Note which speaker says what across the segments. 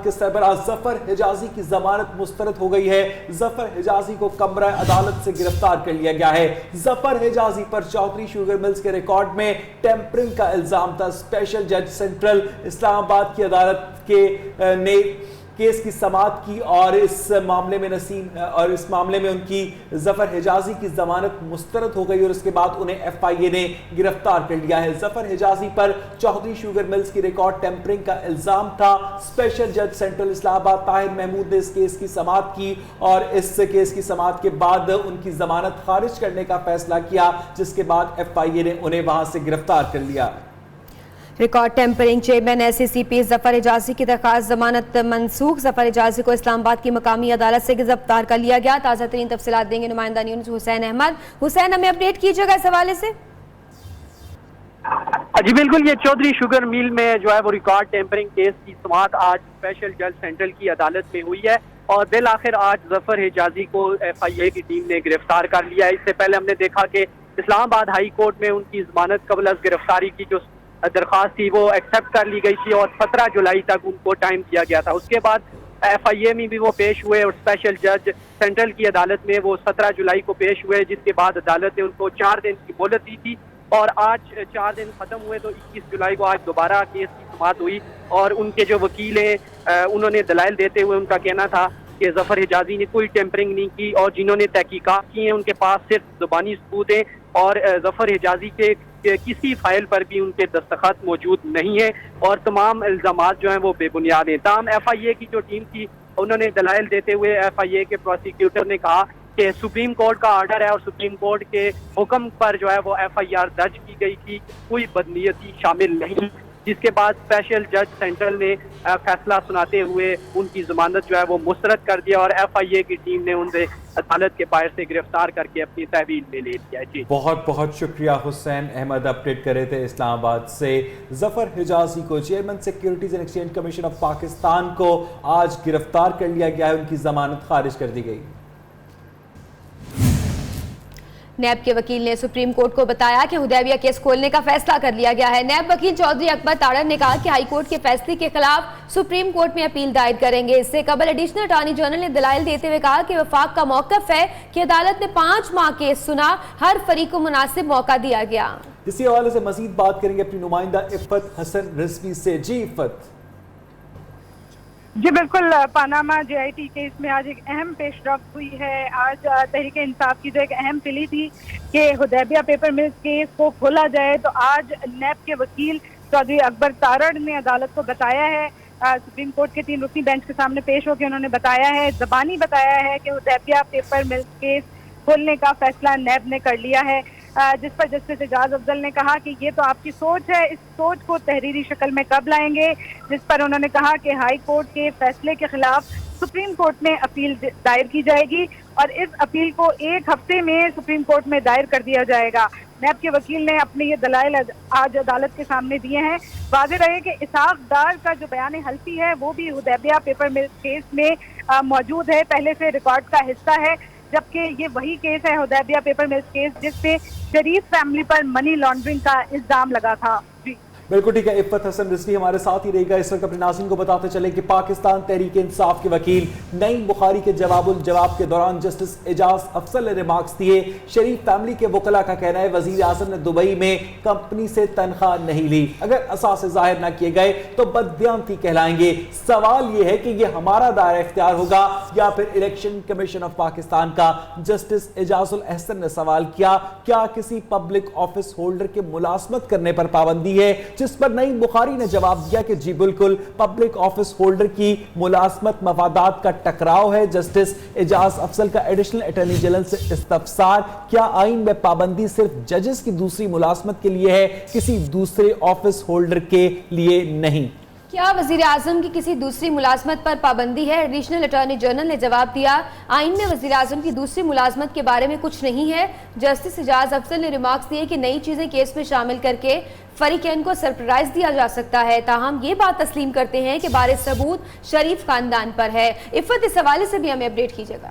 Speaker 1: کے سربراہ ظفر حجازی کی ضمانت مسترد ہو گئی ہے۔ ظفر حجازی کو کمرہ عدالت سے گرفتار کر لیا گیا ہے۔ ظفر حجازی پر چودھری شوگر ملز کے ریکارڈ میں ٹیمپرنگ کا الزام تھا۔ اسپیشل جج سینٹرل اسلام آباد کی عدالت نے کیس کی سماعت کی اور اس معاملے میں ان کی ظفر حجازی کی ضمانت مسترد ہو گئی اور اس کے بعد انہیں ایف آئی اے نے گرفتار کر لیا ہے۔ ظفر حجازی پر چودھری شوگر ملز کی ریکارڈ ٹیمپرنگ کا الزام تھا۔ اسپیشل جج سینٹرل اسلام آباد طاہر محمود نے اس کیس کی سماعت کی اور اس کیس کی سماعت کے بعد ان کی ضمانت خارج کرنے کا فیصلہ کیا، جس کے بعد ایف آئی اے نے انہیں وہاں سے گرفتار کر لیا۔
Speaker 2: Record tampering chairman S C C P Zafar Hijazi کی درخواست ضمانت منسوخ۔ ظفر حجازی کو اسلام آباد کی مقامی عدالت سے گرفتار کر لیا گیا۔ تازہ ترین تفصیلات دیں گے نمائندہ نیوز حسین احمد۔ حسین، ہمیں اپڈیٹ کیجیے گا اس حوالے سے۔
Speaker 3: جی بالکل، یہ چودھری شوگر میل میں جو ہے وہ ریکارڈ ٹیمپرنگ کیس کی سماعت آج اسپیشل جج سینٹرل کی عدالت میں ہوئی ہے اور بالآخر آج ظفر حجازی کو ایف آئی اے کی ٹیم نے گرفتار کر لیا ہے۔ اس سے پہلے ہم نے دیکھا کہ اسلام آباد ہائی کورٹ میں ان کی ضمانت قبل از گرفتاری کی جو درخواست تھی وہ ایکسیپٹ کر لی گئی تھی اور 17 جولائی تک ان کو ٹائم دیا گیا تھا۔ اس کے بعد ایف آئی اے میں بھی وہ پیش ہوئے اور اسپیشل جج سینٹرل کی عدالت میں وہ 17 جولائی کو پیش ہوئے، جس کے بعد عدالت نے ان کو 4 دن کی مہلت دی تھی اور آج 4 دن ختم ہوئے تو 21 جولائی کو آج دوبارہ کیس کی سماعت ہوئی اور ان کے جو وکیل ہیں انہوں نے دلائل دیتے ہوئے ان کا کہنا تھا کہ ظفر حجازی نے کوئی ٹیمپرنگ نہیں کی اور جنہوں نے تحقیقات کی ہیں ان کے پاس صرف زبانی ثبوت ہیں اور ظفر حجازی کے کسی فائل پر بھی ان کے دستخط موجود نہیں ہیں اور تمام الزامات جو ہیں وہ بے بنیاد ہیں۔ تاہم ایف آئی اے کی جو ٹیم تھی انہوں نے دلائل دیتے ہوئے ایف آئی اے کے پروسیکیوٹر نے کہا کہ سپریم کورٹ کا آرڈر ہے اور سپریم کورٹ کے حکم پر جو ہے وہ ایف آئی آر درج کی گئی تھی، کوئی بدنیتی شامل نہیں، جس کے بعد اسپیشل جج سینٹرل نے فیصلہ سناتے ہوئے ان کی ضمانت جو ہے وہ مسترد کر دیا اور ایف آئی اے کی ٹیم نے ان سے عدالت کے باہر سے گرفتار کر کے اپنی تحویل میں لے لیا۔ جی
Speaker 1: بہت بہت شکریہ حسین احمد، اپڈیٹ کر رہے تھے اسلام آباد سے۔ ظفر حجازی کو chairman securities and exchange commission of Pakistan کو آج گرفتار کر لیا گیا ہے، ان کی ضمانت خارج کر دی گئی۔
Speaker 2: نیب کے وکیل نے سپریم کورٹ کو بتایا کہ حدیبیہ کیس کھولنے کا فیصلہ کر لیا گیا ہے۔ نیب وکیل چودھری اکبر تاڑر نے کہا کہ ہائی کورٹ کے فیصلے کے خلاف سپریم کورٹ میں اپیل دائر کریں گے۔ اس سے قبل ایڈیشنل اٹارنی جنرل نے دلائل دیتے ہوئے کہا کہ وفاق کا موقف ہے کہ عدالت نے 5 ماہ کیس سنا، ہر فریق کو مناسب موقع دیا گیا۔
Speaker 1: اسی حوالے سے مزید بات کریں گے اپنی نمائندہ عفت حسن رضوی سے۔ جی عفت۔
Speaker 4: جی بالکل، Panama J I T case میں آج ایک اہم پیش رفت ہوئی ہے۔ آج تحریک انصاف کی جو ایک اہم پلی تھی کہ حدیبیہ پیپر ملز کیس کو کھولا جائے، تو آج نیب کے وکیل چودھری اکبر تارڑ نے عدالت کو بتایا ہے، سپریم کورٹ کے 3 رکنی بینچ کے سامنے پیش ہو کے انہوں نے بتایا ہے، زبانی بتایا ہے کہ حدیبیہ پیپر ملز کیس کھولنے کا فیصلہ نیب نے کر لیا ہے، جس پر جسٹس اعجاز افضل نے کہا کہ یہ تو آپ کی سوچ ہے، اس سوچ کو تحریری شکل میں کب لائیں گے، جس پر انہوں نے کہا کہ ہائی کورٹ کے فیصلے کے خلاف سپریم کورٹ میں اپیل دائر کی جائے گی اور اس اپیل کو 1 ہفتے میں سپریم کورٹ میں دائر کر دیا جائے گا۔ نیب کے وکیل نے اپنے یہ دلائل آج عدالت کے سامنے دیے ہیں۔ واضح رہے کہ اسحاق ڈار کا جو بیان حلفی ہے وہ بھی حدیبیہ پیپر ملز کیس میں موجود ہے، پہلے سے ریکارڈ کا حصہ ہے، جبکہ یہ وہی کیس ہے حدیبیہ پیپر ملز کیس جس سے شریف فیملی پر منی لانڈرنگ کا الزام لگا تھا۔ جی
Speaker 1: بالکل ٹھیک ہے، عفت حسن رضوی ہمارے ساتھ ہی رہے گا۔ اس وقت اپنے ناظرین کو بتاتے چلیں کہ پاکستان تحریک انصاف کے وکیل نعیم بخاری کے جواب الجواب کے دوران جسٹس اعجاز افضل نے ریمارکس دیے۔ شریف فیملی کے وکلاء کا کہنا ہے وزیر اعظم نے دبئی میں کمپنی سے تنخواہ نہیں لی، اگر اثاثے ظاہر نہ کیے گئے تو بددیانتی کہلائیں گے۔ سوال یہ ہے کہ یہ ہمارا دائرہ اختیار ہوگا یا پھر الیکشن کمیشن آف پاکستان کا؟ جسٹس اعجاز الاحسن نے سوال کیا، کیا کسی پبلک آفس ہولڈر کے ملازمت کرنے پر پابندی ہے؟ جس پر نعیم بخاری نے جواب دیا کہ جی بالکل، پبلک آفس ہولڈر کی ملازمت مفادات کا ٹکراؤ ہے۔ جسٹس اعجاز افضل کا ایڈیشنل اٹارنی جنرل سے استفسار، کیا آئین میں پابندی صرف ججز کی دوسری ملازمت کے لیے ہے، کسی دوسرے آفس ہولڈر کے لیے نہیں؟
Speaker 2: کیا وزیر اعظم کی کسی دوسری ملازمت پر پابندی ہے؟ ایڈیشنل اٹارنی جنرل نے جواب دیا، آئین میں وزیر اعظم کی دوسری ملازمت کے بارے میں کچھ نہیں ہے۔ جسٹس اعجاز افضل نے ریمارکس دیے کہ نئی چیزیں کیس میں شامل کر کے فریقین کو سرپرائز دیا جا سکتا ہے، تاہم یہ بات تسلیم کرتے ہیں کہ بار ثبوت شریف خاندان پر ہے۔ عفت، اس حوالے سے بھی ہمیں اپڈیٹ کیجیے گا۔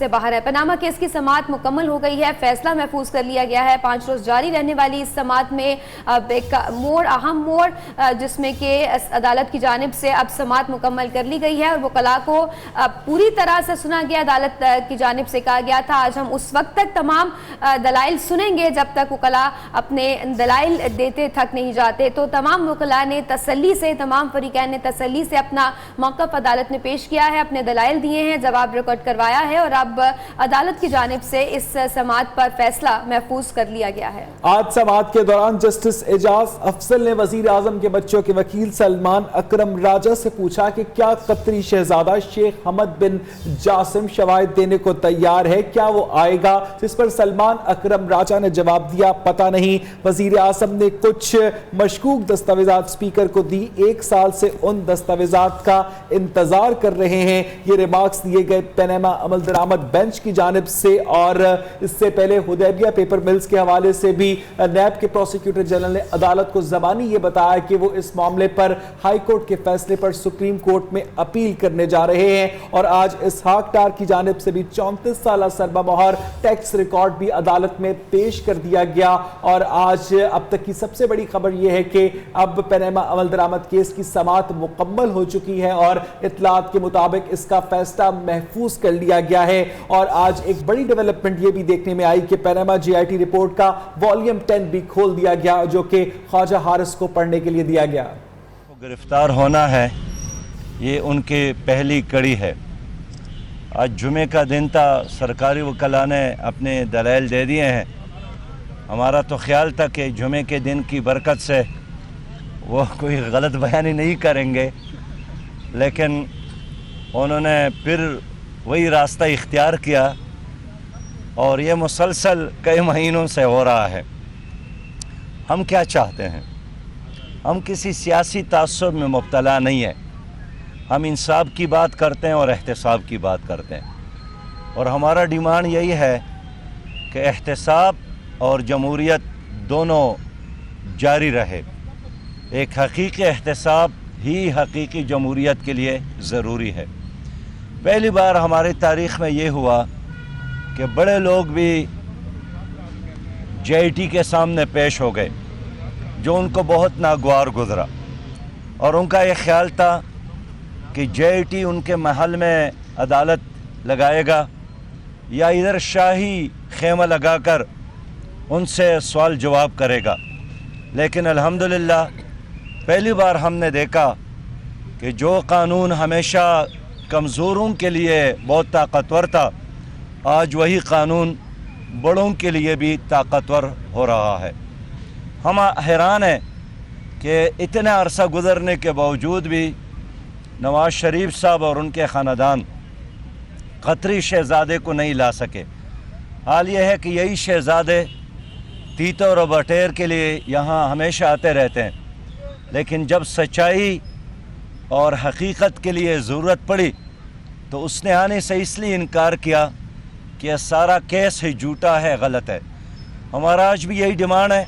Speaker 2: سے باہر ہے۔ پاناما کیس کی سماعت مکمل ہو گئی ہے، فیصلہ محفوظ کر لیا گیا ہے۔ 5 روز جاری رہنے والی اس سماعت میں اب ایک اہم موڑ جس میں کہ عدالت کی جانب سے اب سماعت مکمل کر لی گئی ہے اور وکلاء کو پوری طرح سے سنا گیا۔ عدالت کی جانب سے کہا گیا تھا آج ہم اس وقت تک تمام دلائل سنیں گے جب تک وکلاء اپنے دلائل دیتے تھک نہیں جاتے۔ تو تمام وکلاء نے تسلی سے، تمام فریقین نے تسلی سے اپنا موقف عدالت میں پیش کیا ہے، اپنے دلائل دیے ہیں، جواب ریکارڈ کروایا ہے اور اب عدالت کی جانب سے اس سماعت پر فیصلہ محفوظ کر لیا گیا ہے۔
Speaker 1: آج سماعت کے دوران جسٹس اعجاز افضل نے وزیر اعظم کے بچوں کے وکیل سلمان اکرم راجہ سے پوچھا کہ کیا قطری شہزادہ شیخ حمد بن جاسم شواہد دینے کو تیار ہے، کیا وہ آئے گا؟ جس پر سلمان اکرم راجہ نے جواب دیا پتہ نہیں۔ وزیر اعظم نے کچھ مشکوک دستاویزات اسپیکر کو دی، 1 سال سے ان دستاویزات کا انتظار کر رہے ہیں۔ یہ ریمارکس دیے گئے پاناما عمل درآمد بینچ کی جانب سے، اور اس سے پہلے حدیبیہ پیپر ملز کے حوالے سے بھی نیب کے پروسیکیوٹر جنرل نے عدالت کو زبانی یہ بتایا کہ وہ اس معاملے پر ہائی کورٹ کے فیصلے پر سپریم کورٹ میں اپیل کرنے جا رہے ہیں۔ اور آج اسحاق ڈار کی جانب سے بھی 34 سالہ سربہ مہر ٹیکس ریکارڈ بھی عدالت میں پیش کر دیا گیا۔ اور آج اب تک کی سب سے بڑی خبر یہ ہے کہ اب پاناما عمل درآمد کیس کی سماعت مکمل ہو چکی ہے اور اطلاعات کے مطابق اس کا فیصلہ محفوظ کر لیا گیا ہے۔ اور آج ایک بڑی ڈیولپمنٹ یہ بھی دیکھنے میں آئی کہ Panama J I T report کا والیوم 10 بھی کھول دیا گیا، جو کہ خواجہ حارث کو پڑھنے کے لیے دیا گیا۔
Speaker 5: گرفتار ہونا ہے، یہ ان کی پہلی کڑی ہے۔ آج جمعے کا دن تھا، سرکاری وکلاء نے اپنے دلائل دے دیے ہیں۔ ہمارا تو خیال تھا کہ جمعے کے دن کی برکت سے وہ کوئی غلط بیانی نہیں کریں گے، لیکن انہوں نے پھر وہی راستہ اختیار کیا اور یہ مسلسل کئی مہینوں سے ہو رہا ہے۔ ہم کیا چاہتے ہیں؟ ہم کسی سیاسی تعصب میں مبتلا نہیں ہیں، ہم انصاف کی بات کرتے ہیں اور احتساب کی بات کرتے ہیں، اور ہمارا ڈیمانڈ یہی ہے کہ احتساب اور جمہوریت دونوں جاری رہے۔ ایک حقیقی احتساب ہی حقیقی جمہوریت کے لیے ضروری ہے۔ پہلی بار ہماری تاریخ میں یہ ہوا کہ بڑے لوگ بھی جے آئی ٹی کے سامنے پیش ہو گئے، جو ان کو بہت ناگوار گزرا، اور ان کا یہ خیال تھا کہ جے آئی ٹی ان کے محل میں عدالت لگائے گا یا ادھر شاہی خیمہ لگا کر ان سے سوال جواب کرے گا۔ لیکن الحمدللہ پہلی بار ہم نے دیکھا کہ جو قانون ہمیشہ کمزوروں کے لیے بہت طاقتور تھا، آج وہی قانون بڑوں کے لیے بھی طاقتور ہو رہا ہے۔ ہم حیران ہیں کہ اتنا عرصہ گزرنے کے باوجود بھی نواز شریف صاحب اور ان کے خاندان قطری شہزادے کو نہیں لا سکے۔ حال یہ ہے کہ یہی شہزادے تیتر اور بٹیر کے لیے یہاں ہمیشہ آتے رہتے ہیں، لیکن جب سچائی اور حقیقت کے لیے ضرورت پڑی تو اس نے آنے سے اس لیے انکار کیا کہ یہ سارا کیس ہی جھوٹا ہے، غلط ہے۔ ہمارا آج بھی یہی ڈیمانڈ ہے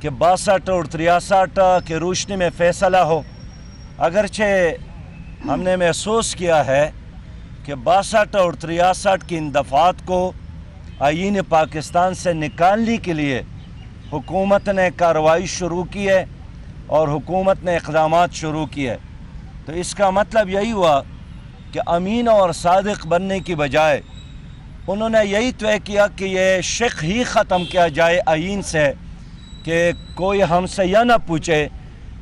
Speaker 5: کہ 62 اور 63 کے روشنی میں فیصلہ ہو۔ اگرچہ ہم نے محسوس کیا ہے کہ 62 اور 63 کی ان دفعات کو آئین پاکستان سے نکالنے کے لیے حکومت نے کارروائی شروع کی ہے اور حکومت نے اقدامات شروع کیے، تو اس کا مطلب یہی ہوا کہ امین اور صادق بننے کی بجائے انہوں نے یہی طے کیا کہ یہ شق ہی ختم کیا جائے آئین سے، کہ کوئی ہم سے یہ نہ پوچھے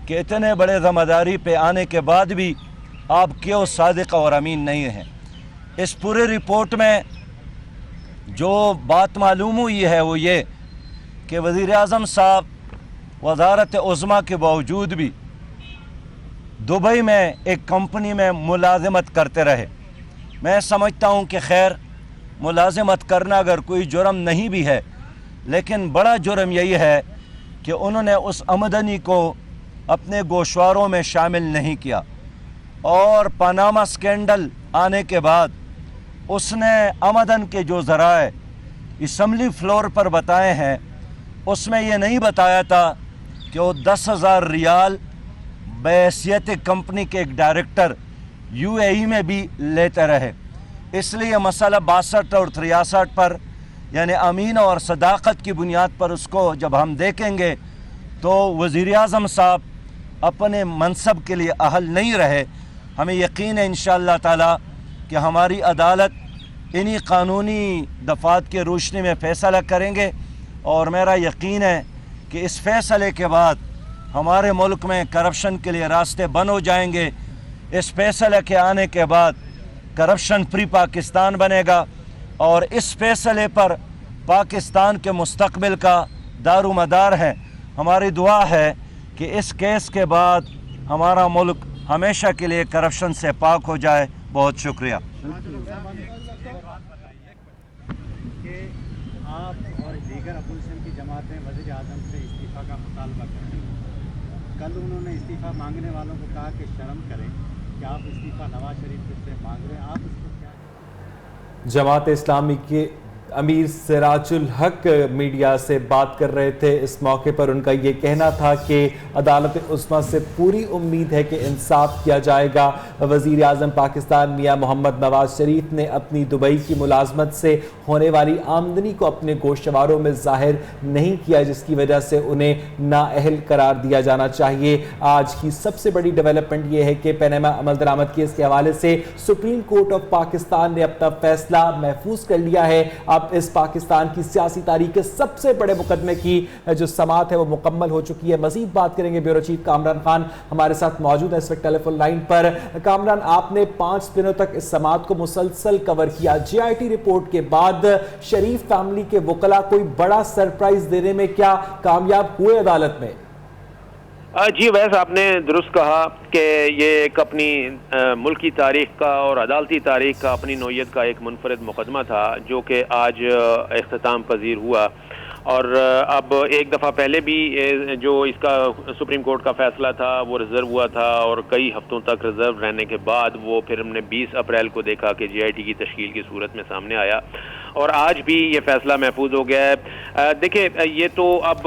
Speaker 5: کہ اتنے بڑے ذمہ داری پہ آنے کے بعد بھی آپ کیوں صادق اور امین نہیں ہیں۔ اس پورے رپورٹ میں جو بات معلوم ہوئی ہے وہ یہ کہ وزیر اعظم صاحب وزارت عظمیٰ کے باوجود بھی دبئی میں ایک کمپنی میں ملازمت کرتے رہے۔ میں سمجھتا ہوں کہ خیر ملازمت کرنا اگر کوئی جرم نہیں بھی ہے، لیکن بڑا جرم یہی ہے کہ انہوں نے اس آمدنی کو اپنے گوشواروں میں شامل نہیں کیا، اور پاناما سکینڈل آنے کے بعد اس نے آمدن کے جو ذرائع اسمبلی فلور پر بتائے ہیں، اس میں یہ نہیں بتایا تھا کہ وہ 10,000 ریال بحیثیت کمپنی کے ایک ڈائریکٹر UAE میں بھی لیتے رہے۔ اس لیے مسئلہ 62 اور 63 پر یعنی امین اور صداقت کی بنیاد پر اس کو جب ہم دیکھیں گے تو وزیر اعظم صاحب اپنے منصب کے لیے اہل نہیں رہے. ہمیں یقین ہے انشاءاللہ تعالی کہ ہماری عدالت انہی قانونی دفعات کے روشنی میں فیصلہ کریں گے، اور میرا یقین ہے کہ اس فیصلے کے بعد ہمارے ملک میں کرپشن کے لیے راستے بند ہو جائیں گے. اس فیصلے کے آنے کے بعد کرپشن فری پاکستان بنے گا، اور اس فیصلے پر پاکستان کے مستقبل کا دار و مدار ہے. ہماری دعا ہے کہ اس کیس کے بعد ہمارا ملک ہمیشہ کے لیے کرپشن سے پاک ہو جائے. بہت شکریہ.
Speaker 6: کہ آپ اور دیگر اپوزیشن کی جماعتیں وزیر اعظم سے استعفیٰ کا مطالبہ کریں. کل انہوں نے استعفیٰ مانگنے والوں کو کہا کہ شرم کریں کہ آپ استعفیٰ نواز شریف سے مانگ رہے ہیں. آپ اس کو کیا؟
Speaker 1: جماعت اسلامی کے امیر سراج الحق میڈیا سے بات کر رہے تھے. اس موقع پر ان کا یہ کہنا تھا کہ عدالت عظمیٰ سے پوری امید ہے کہ انصاف کیا جائے گا. وزیر اعظم پاکستان میاں محمد نواز شریف نے اپنی دبئی کی ملازمت سے ہونے والی آمدنی کو اپنے گوشتواروں میں ظاہر نہیں کیا، جس کی وجہ سے انہیں نااہل قرار دیا جانا چاہیے. آج کی سب سے بڑی ڈیولپمنٹ یہ ہے کہ پیناما عمل درآمد کیس کے حوالے سے سپریم کورٹ آف پاکستان نے اپنا فیصلہ محفوظ کر لیا ہے. اب اس پاکستان کی سیاسی تاریخ کے سب سے بڑے مقدمے کی جو سماعت ہے وہ مکمل ہو چکی ہے. مزید بات کریں گے. بیورو چیف کامران خان ہمارے ساتھ موجود ہے اس وقت ٹیلی فون لائن پر. کامران، آپ نے 5 دنوں تک اس سماعت کو مسلسل کور کیا. جے آئی ٹی رپورٹ کے بعد شریف فیملی کے وکلاء کوئی بڑا سرپرائز دینے میں کیا کامیاب ہوئے عدالت میں؟
Speaker 7: جی ویس، آپ نے درست کہا کہ یہ ایک اپنی ملکی تاریخ کا اور عدالتی تاریخ کا اپنی نوعیت کا ایک منفرد مقدمہ تھا جو کہ آج اختتام پذیر ہوا. اور اب ایک دفعہ پہلے بھی جو اس کا سپریم کورٹ کا فیصلہ تھا وہ ریزرو ہوا تھا، اور کئی ہفتوں تک ریزرو رہنے کے بعد وہ پھر ہم نے 20 اپریل کو دیکھا کہ جے آئی ٹی کی تشکیل کی صورت میں سامنے آیا، اور آج بھی یہ فیصلہ محفوظ ہو گیا ہے. دیکھیں، یہ تو اب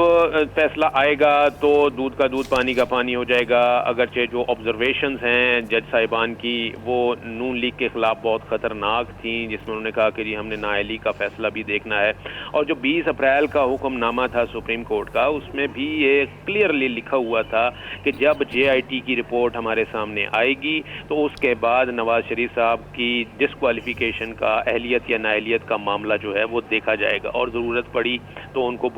Speaker 7: فیصلہ آئے گا تو دودھ کا دودھ پانی کا پانی ہو جائے گا. اگرچہ جو آبزرویشنز ہیں جج صاحبان کی وہ نون لیگ کے خلاف بہت خطرناک تھیں، جس میں انہوں نے کہا کہ جی ہم نے نااہلی کا فیصلہ بھی دیکھنا ہے. اور جو 20 اپریل کا حکم نامہ تھا سپریم کورٹ کا، اس میں بھی یہ کلیئرلی لکھا ہوا تھا کہ جب جے آئی ٹی کی رپورٹ ہمارے سامنے آئے گی تو اس کے بعد نواز شریف صاحب کی ڈسکوالیفیکیشن کا اہلیت یا نااہلیت کا معاملہ جو ہے وہ دیکھا جائے گا، اور ضرورت پڑی تو ان کو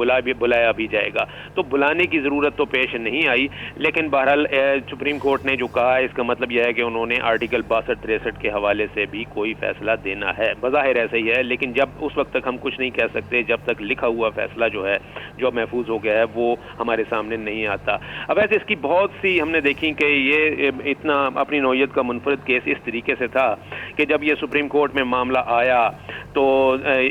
Speaker 7: بلایا بھی جائے گا. تو بلانے کی ضرورت تو پیش نہیں آئی، لیکن بہرحال سپریم کورٹ نے جو کہا ہے اس کا مطلب یہ ہے کہ انہوں نے آرٹیکل 62-63 کے حوالے سے بھی کوئی فیصلہ دینا ہے. بظاہر ایسا ہی ہے، لیکن جب اس وقت تک ہم کچھ نہیں کہہ سکتے جب تک لکھا ہوا فیصلہ جو ہے جو محفوظ ہو گیا ہے وہ ہمارے سامنے نہیں آتا. اب ایسے اس کی بہت سی ہم نے دیکھی کہ یہ اتنا اپنی نوعیت کا منفرد کیس اس طریقے سے تھا کہ جب یہ سپریم کورٹ میں معاملہ آیا تو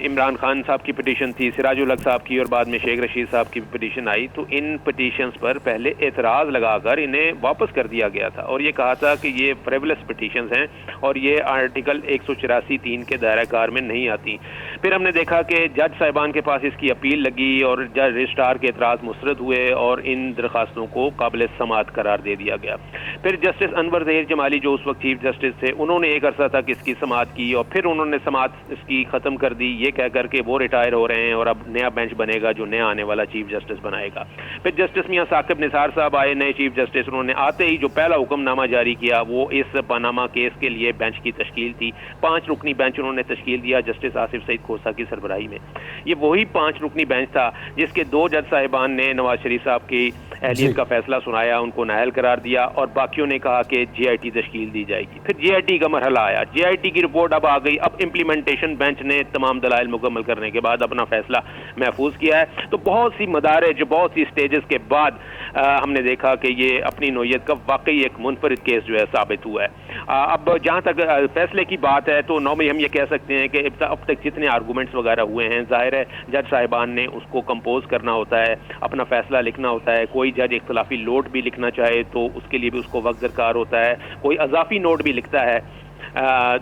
Speaker 7: عمران خان صاحب کی پٹیشن تھی، سراج الحق صاحب کی، اور بعد میں شیخ رشید صاحب کی پٹیشن آئی. تو ان پٹیشنز پر پہلے اعتراض لگا کر انہیں واپس کر دیا گیا تھا، اور یہ کہا تھا کہ یہ فریولس پٹیشنز ہیں اور یہ آرٹیکل 184(3) کے دائرہ کار میں نہیں آتی. پھر ہم نے دیکھا کہ جج صاحبان کے پاس اس کی اپیل لگی اور جج رجسٹرار کے اعتراض مسترد ہوئے اور ان درخواستوں کو قابل سماعت قرار دے دیا گیا. پھر جسٹس انور ظہیر جمالی جو اس وقت چیف جسٹس تھے، انہوں نے ایک عرصہ تک اس کی سماعت کی، اور پھر انہوں نے سماعت اس کی ختم کر دی یہ کہہ کر کہ وہ ریٹائر ہو رہے ہیں اور اب نیا بینچ بنے گا جو نیا آنے والا چیف جسٹس بنائے گا. پھر جسٹس میاں ثاقب نثار صاحب آئے نئے چیف جسٹس. انہوں نے آتے ہی جو پہلا حکم نامہ جاری کیا وہ اس پاناما کیس کے لیے بینچ کی تشکیل تھی. 5 رکنی بینچ انہوں نے تشکیل دیا جسٹس آصف سعید کھوسہ کی سربراہی میں. یہ وہی 5 رکنی بینچ تھا جس کے 2 جج صاحبان نے نواز شریف صاحب کی اہلیت کا فیصلہ سنایا، ان کو نااہل قرار دیا، اور باقیوں نے کہا کہ جے آئی ٹی تشکیل دی جائے گی. پھر جے آئی ٹی کا مرحلہ آیا، جے آئی ٹی کی رپورٹ اب آ گئی. اب امپلیمنٹیشن بینچ نے تمام دلائل مکمل کرنے کے بعد اپنا فیصلہ محفوظ کیا ہے. تو بہت سی مدارج، بہت سی سٹیجز کے بعد ہم نے دیکھا کہ یہ اپنی نوعیت کا واقعی ایک منفرد کیس جو ہے ثابت ہوا ہے. اب جہاں تک فیصلے کی بات ہے تو نارملی ہم یہ کہہ سکتے ہیں کہ اب تک جتنے آرگومنٹس وغیرہ ہوئے ہیں، ظاہر ہے جج صاحبان نے اس کو کمپوز کرنا ہوتا ہے، اپنا فیصلہ لکھنا ہوتا ہے. کوئی جج اختلافی نوٹ بھی لکھنا چاہے تو اس کے لیے بھی اس کو وقت درکار ہوتا ہے، کوئی اضافی نوٹ بھی لکھتا ہے.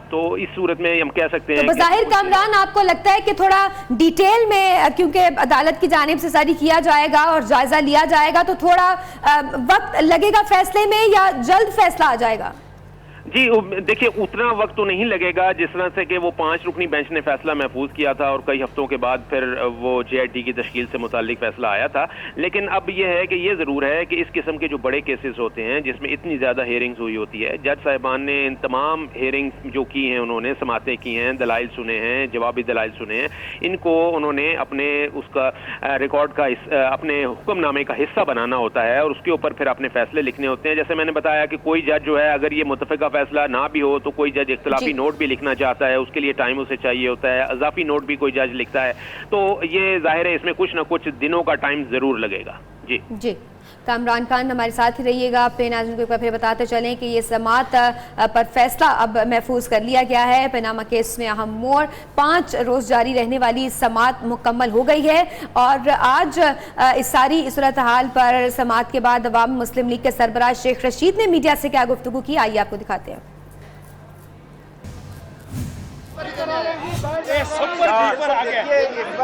Speaker 7: تو اس صورت میں ہم کہہ سکتے ہیں
Speaker 2: بظاہر کامران آپ کو لگتا ہے کہ تھوڑا ڈیٹیل میں کیونکہ عدالت کی جانب سے جاری کیا جائے گا اور جائزہ لیا جائے گا تو تھوڑا وقت لگے گا فیصلے میں، یا جلد فیصلہ آ جائے گا؟
Speaker 7: جی دیکھیے اتنا وقت تو نہیں لگے گا جس طرح سے کہ وہ 5 رکنی بینچ نے فیصلہ محفوظ کیا تھا اور کئی ہفتوں کے بعد پھر وہ JIT کی تشکیل سے متعلق فیصلہ آیا تھا. لیکن اب یہ ہے کہ یہ ضرور ہے کہ اس قسم کے جو بڑے کیسز ہوتے ہیں جس میں اتنی زیادہ ہیئرنگز ہوئی ہوتی ہے, جج صاحبان نے ان تمام ہیئرنگز جو کی ہیں, انہوں نے سماعتیں کی ہیں, دلائل سنے ہیں, جوابی دلائل سنے ہیں, ان کو انہوں نے اپنے اس کا ریکارڈ کا اپنے حکم نامے کا حصہ بنانا ہوتا ہے اور اس کے اوپر پھر اپنے فیصلے لکھنے ہوتے ہیں. جیسے میں نے بتایا کہ کوئی جج جو ہے اگر یہ متفقہ فیصلہ نہ بھی ہو تو کوئی جج اختلافی نوٹ بھی لکھنا چاہتا ہے, اس کے لیے ٹائم اسے چاہیے ہوتا ہے, اضافی نوٹ بھی کوئی جج لکھتا ہے, تو یہ ظاہر ہے اس میں کچھ نہ کچھ دنوں کا ٹائم ضرور لگے گا. جی
Speaker 2: کامران خان ہمارے ساتھ ہی رہیے گا. اپنے ناظرین کو ایک بار پھر بتاتے چلیں کہ یہ سماعت پر فیصلہ اب محفوظ کر لیا گیا ہے. پاناما کیس میں اہم موڑ, 5 روز جاری رہنے والی سماعت مکمل ہو گئی ہے اور آج اس ساری صورتحال پر سماعت کے بعد عوام مسلم لیگ کے سربراہ شیخ رشید نے میڈیا سے کیا گفتگو کی, آئیے آپ کو دکھاتے ہیں.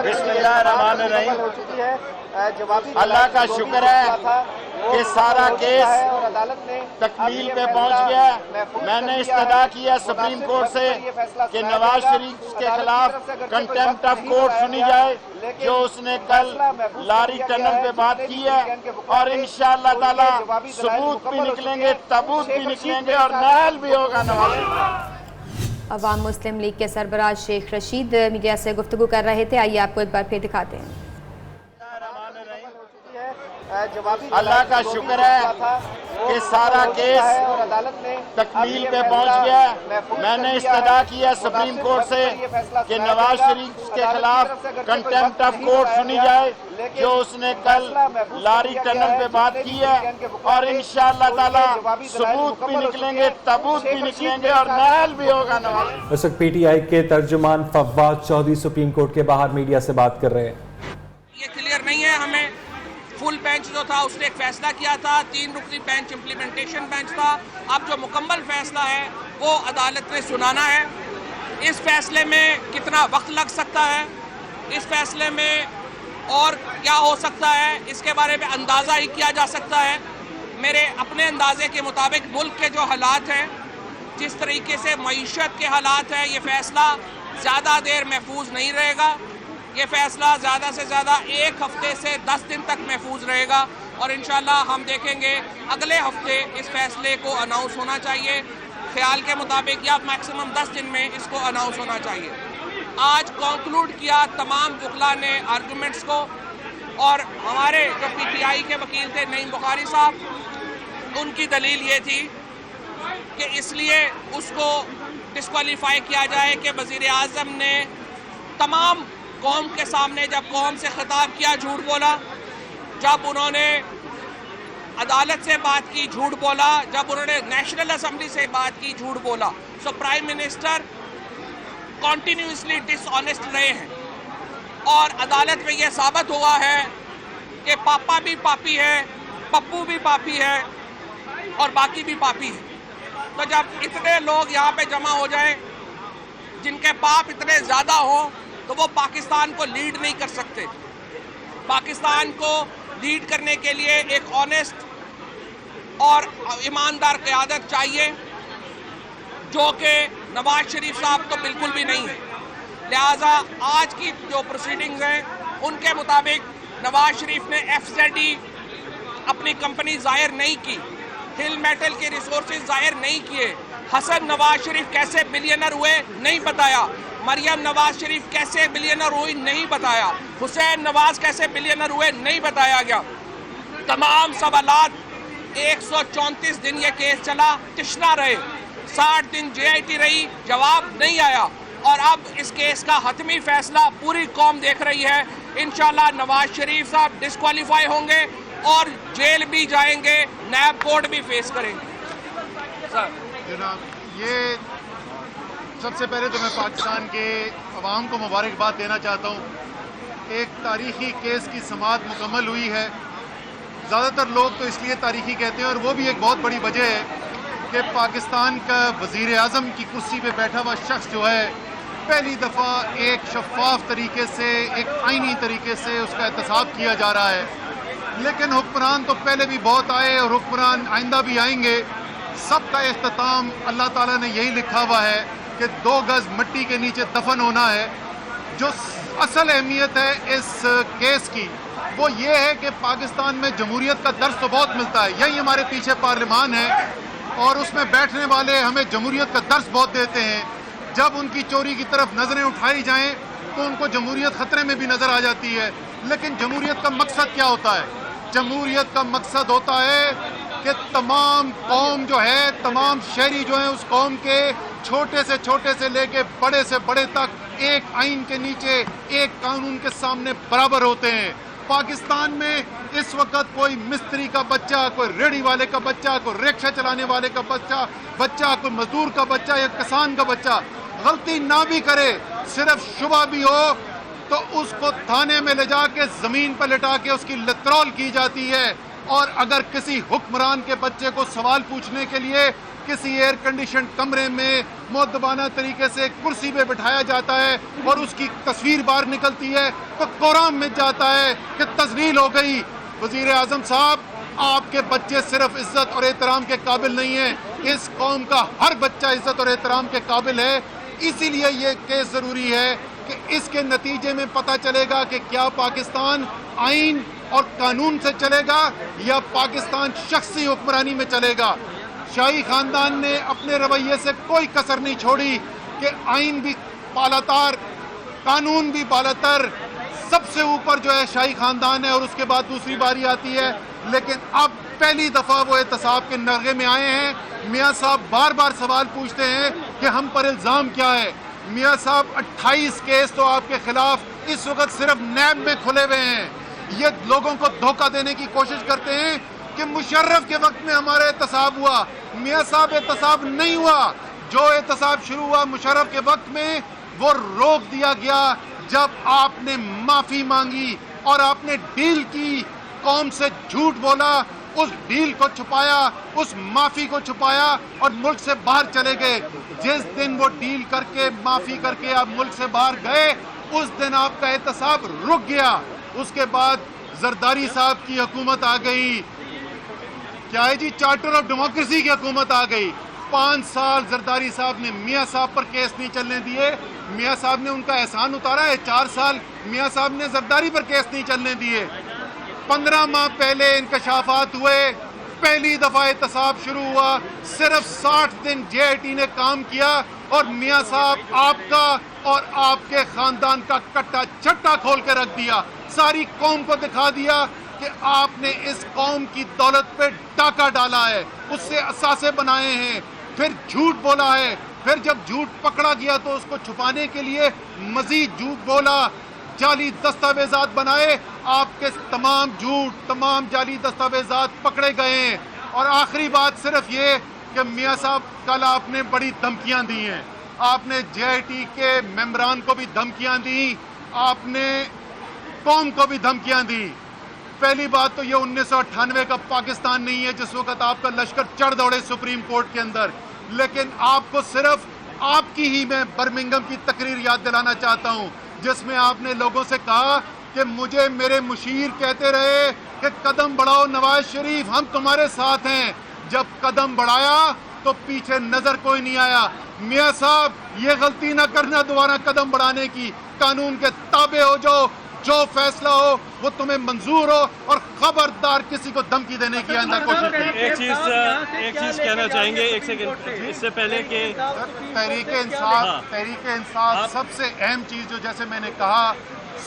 Speaker 8: بسم اللہ الرحمن الرحیم. اللہ کا شکر ہے کہ سارا کیس تکمیل پہ پہنچ گیا. میں نے استدعا کیا سپریم کورٹ سے کہ نواز شریف کے خلاف کنٹیمپٹ آف کورٹ سنی جائے, جو اس نے کل لاری ٹنل پہ بات کی ہے, اور انشاءاللہ تعالی ثبوت بھی نکلیں گے, تبوت بھی نکلیں گے اور نائل بھی ہوگا نواز.
Speaker 2: عوام مسلم لیگ کے سربراہ شیخ رشید میڈیا سے گفتگو کر رہے تھے, آئیے آپ کو ایک بار پھر دکھاتے ہیں.
Speaker 8: اللہ کا شکر ہے کہ سارا کیس تکمیل پہ پہنچ گیا. میں نے استدعا کیا سپریم کورٹ سے کہ نواز شریف کے خلاف کنٹیمپٹ آف کورٹ سنی جائے, جو اس نے کل لاری ٹنل پہ بات کی ہے, اور انشاءاللہ تعالی ثبوت بھی نکلیں گے, تبوت بھی نکلیں گے اور نائل بھی ہوگا نواز.
Speaker 1: اس وقت PTI کے ترجمان فواد چودھری سپریم کورٹ کے باہر میڈیا سے بات کر رہے ہیں.
Speaker 9: یہ کلیئر نہیں ہے, ہمیں فل بینچ جو تھا اس نے ایک فیصلہ کیا تھا, 3 رکنی بینچ امپلیمنٹیشن بینچ تھا. اب جو مکمل فیصلہ ہے وہ عدالت نے سنانا ہے. اس فیصلے میں کتنا وقت لگ سکتا ہے, اس فیصلے میں اور کیا ہو سکتا ہے, اس کے بارے میں اندازہ ہی کیا جا سکتا ہے. میرے اپنے اندازے کے مطابق ملک کے جو حالات ہیں, جس طریقے سے معیشت کے حالات ہیں, یہ فیصلہ زیادہ دیر محفوظ نہیں رہے گا. یہ فیصلہ زیادہ سے زیادہ 1 ہفتے سے 10 دن تک محفوظ رہے گا, اور انشاءاللہ ہم دیکھیں گے اگلے ہفتے اس فیصلے کو اناؤنس ہونا چاہیے. خیال کے مطابق یا میکسیمم 10 دن میں اس کو اناؤنس ہونا چاہیے. آج کنکلوڈ کیا تمام وکلاء نے آرگومنٹس کو, اور ہمارے جو PTI کے وکیل تھے نعیم بخاری صاحب, ان کی دلیل یہ تھی کہ اس لیے اس کو ڈسکوالیفائی کیا جائے کہ وزیر اعظم نے تمام قوم کے سامنے جب قوم سے خطاب کیا جھوٹ بولا, جب انہوں نے عدالت سے بات کی جھوٹ بولا, جب انہوں نے نیشنل اسمبلی سے بات کی جھوٹ بولا. سو پرائم منسٹر کنٹینیوسلی ڈس آنیسٹ رہے ہیں, اور عدالت میں یہ ثابت ہوا ہے کہ پاپا بھی پاپی ہے, پپو بھی پاپی ہے, اور باقی بھی پاپی ہے. تو جب اتنے لوگ یہاں پہ جمع ہو جائیں جن کے پاپ اتنے زیادہ ہوں, تو وہ پاکستان کو لیڈ نہیں کر سکتے. پاکستان کو لیڈ کرنے کے لیے ایک آنیسٹ اور ایماندار قیادت چاہیے, جو کہ نواز شریف صاحب تو بالکل بھی نہیں ہے. لہٰذا آج کی جو پروسیڈنگز ہیں ان کے مطابق نواز شریف نے FZE اپنی کمپنی ظاہر نہیں کی, ہل میٹل کے ریسورسز ظاہر نہیں کیے, حسن نواز شریف کیسے بلینر ہوئے نہیں بتایا, مریم نواز شریف کیسے بلینر ہوئی نہیں بتایا, حسین نواز کیسے بلینر ہوئے نہیں بتایا گیا. تمام سوالات 134 دن یہ کیس چلا, تشنا رہے, 60 دن JIT رہی, جواب نہیں آیا, اور اب اس کیس کا حتمی فیصلہ پوری قوم دیکھ رہی ہے. انشاءاللہ نواز شریف صاحب ڈسکوالیفائی ہوں گے اور جیل بھی جائیں گے, نیب کورٹ بھی فیس کریں گے.
Speaker 10: جناب, یہ سب سے پہلے تو میں پاکستان کے عوام کو مبارکباد دینا چاہتا ہوں. ایک تاریخی کیس کی سماعت مکمل ہوئی ہے. زیادہ تر لوگ تو اس لیے تاریخی کہتے ہیں, اور وہ بھی ایک بہت بڑی وجہ ہے کہ پاکستان کا وزیر اعظم کی کرسی پہ بیٹھا ہوا شخص جو ہے, پہلی دفعہ ایک شفاف طریقے سے, ایک آئینی طریقے سے اس کا احتساب کیا جا رہا ہے. لیکن حکمران تو پہلے بھی بہت آئے اور حکمران آئندہ بھی آئیں گے. سب کا اختتام اللہ تعالیٰ نے یہی لکھا ہوا ہے کہ 2 گز مٹی کے نیچے دفن ہونا ہے. جو اصل اہمیت ہے اس کیس کی وہ یہ ہے کہ پاکستان میں جمہوریت کا درس تو بہت ملتا ہے. یہی ہمارے پیچھے پارلیمان ہے اور اس میں بیٹھنے والے ہمیں جمہوریت کا درس بہت دیتے ہیں. جب ان کی چوری کی طرف نظریں اٹھائی جائیں تو ان کو جمہوریت خطرے میں بھی نظر آ جاتی ہے. لیکن جمہوریت کا مقصد کیا ہوتا ہے؟ جمہوریت کا مقصد ہوتا ہے کہ تمام قوم جو ہے، تمام شہری جو ہیں اس قوم کے چھوٹے سے لے کے بڑے سے بڑے تک ایک آئین کے نیچے، ایک قانون کے سامنے برابر ہوتے ہیں. پاکستان میں اس وقت کوئی مستری کا بچہ، کوئی ریڑھی والے کا بچہ، کوئی رکشہ چلانے والے کا بچہ، کوئی مزدور کا بچہ یا کسان کا بچہ غلطی نہ بھی کرے، صرف شبہ بھی ہو تو اس کو تھانے میں لے جا کے زمین پر لٹا کے اس کی لترول کی جاتی ہے. اور اگر کسی حکمران کے بچے کو سوال پوچھنے کے لیے کسی ایئر کنڈیشن کمرے میں مؤدبانہ طریقے سے کرسی پہ بٹھایا جاتا ہے اور اس کی تصویر باہر نکلتی ہے تو قرآن میں جاتا ہے کہ تذلیل ہو گئی. وزیر اعظم صاحب، آپ کے بچے صرف عزت اور احترام کے قابل نہیں ہیں، اس قوم کا ہر بچہ عزت اور احترام کے قابل ہے. اسی لیے یہ کیس ضروری ہے کہ اس کے نتیجے میں پتہ چلے گا کہ کیا پاکستان آئین اور قانون سے چلے گا یا پاکستان شخصی حکمرانی میں چلے گا. شاہی خاندان نے اپنے رویے سے کوئی کسر نہیں چھوڑی کہ آئین بھی بالاتر، قانون بھی بالاتر، سب سے اوپر جو ہے شاہی خاندان ہے اور اس کے بعد دوسری باری آتی ہے. لیکن اب پہلی دفعہ وہ احتساب کے نرغے میں آئے ہیں. میاں صاحب بار بار سوال پوچھتے ہیں کہ ہم پر الزام کیا ہے. میاں صاحب 28 کیس تو آپ کے خلاف اس وقت صرف نیب میں کھلے ہوئے ہیں. یہ لوگوں کو دھوکہ دینے کی کوشش کرتے ہیں کہ مشرف کے وقت میں ہمارا احتساب ہوا. میاں صاحب احتساب نہیں ہوا. جو احتساب شروع ہوا مشرف کے وقت میں وہ روک دیا گیا جب آپ نے معافی مانگی اور آپ نے ڈیل کی، قوم سے جھوٹ بولا، اس ڈیل کو چھپایا، اس معافی کو چھپایا اور ملک سے باہر چلے گئے. جس دن وہ ڈیل کر کے، معافی کر کے آپ ملک سے باہر گئے، اس دن آپ کا احتساب رک گیا. اس کے بعد زرداری صاحب کی حکومت آ گئی. کیا ہے جی؟ چارٹر آف ڈیموکریسی کی حکومت آ گئی. 5 سال زرداری صاحب نے میاں صاحب پر کیس نہیں چلنے دیے. میاں صاحب نے ان کا احسان اتارا ہے. 4 سال میاں صاحب نے زرداری پر کیس نہیں چلنے دیے. 15 ماہ پہلے انکشافات ہوئے، پہلی دفعہ احتساب شروع ہوا. صرف 60 دن JIT نے کام کیا اور میاں صاحب آپ کا اور آپ کے خاندان کا کٹا چھٹا کھول کے رکھ دیا. ساری قوم کو دکھا دیا کہ آپ نے اس قوم کی دولت پہ ڈاکہ ڈالا ہے، اس سے اثاثے بنائے ہیں، پھر جھوٹ بولا ہے. پھر جب جھوٹ پکڑا گیا تو اس کو چھپانے کے لیے مزید جھوٹ بولا، جعلی دستاویزات بنائے. آپ کے تمام جھوٹ، تمام جعلی دستاویزات پکڑے گئے ہیں. اور آخری بات صرف یہ کہ میاں صاحب کل آپ نے بڑی دھمکیاں دی ہیں. آپ نے JIT کے ممبران کو بھی دھمکیاں دی، آپ نے قوم کو بھی دھمکیاں دی. پہلی بات تو یہ 1998 کا پاکستان نہیں ہے جس وقت آپ کا لشکر چڑھ دوڑے سپریم کورٹ کے اندر. لیکن آپ کو صرف آپ کی ہی میں برمنگم کی تقریر یاد دلانا چاہتا ہوں جس میں آپ نے لوگوں سے کہا کہ مجھے میرے مشیر کہتے رہے کہ قدم بڑھاؤ نواز شریف، ہم تمہارے ساتھ ہیں. جب قدم بڑھایا تو پیچھے نظر کوئی نہیں آیا. میاں صاحب یہ غلطی نہ کرنا دوبارہ قدم بڑھانے کی. قانون کے تابع ہو جاؤ، جو فیصلہ ہو وہ تمہیں منظور ہو اور خبردار کسی کو دھمکی دینے کی آئندہ کوشش کریں.
Speaker 11: ایک چیز کہنا چاہیں گے، ایک سیکنڈ، اس سے پہلے کہ
Speaker 10: تحریک انصاف سب سے اہم چیز جو جیسے میں نے کہا،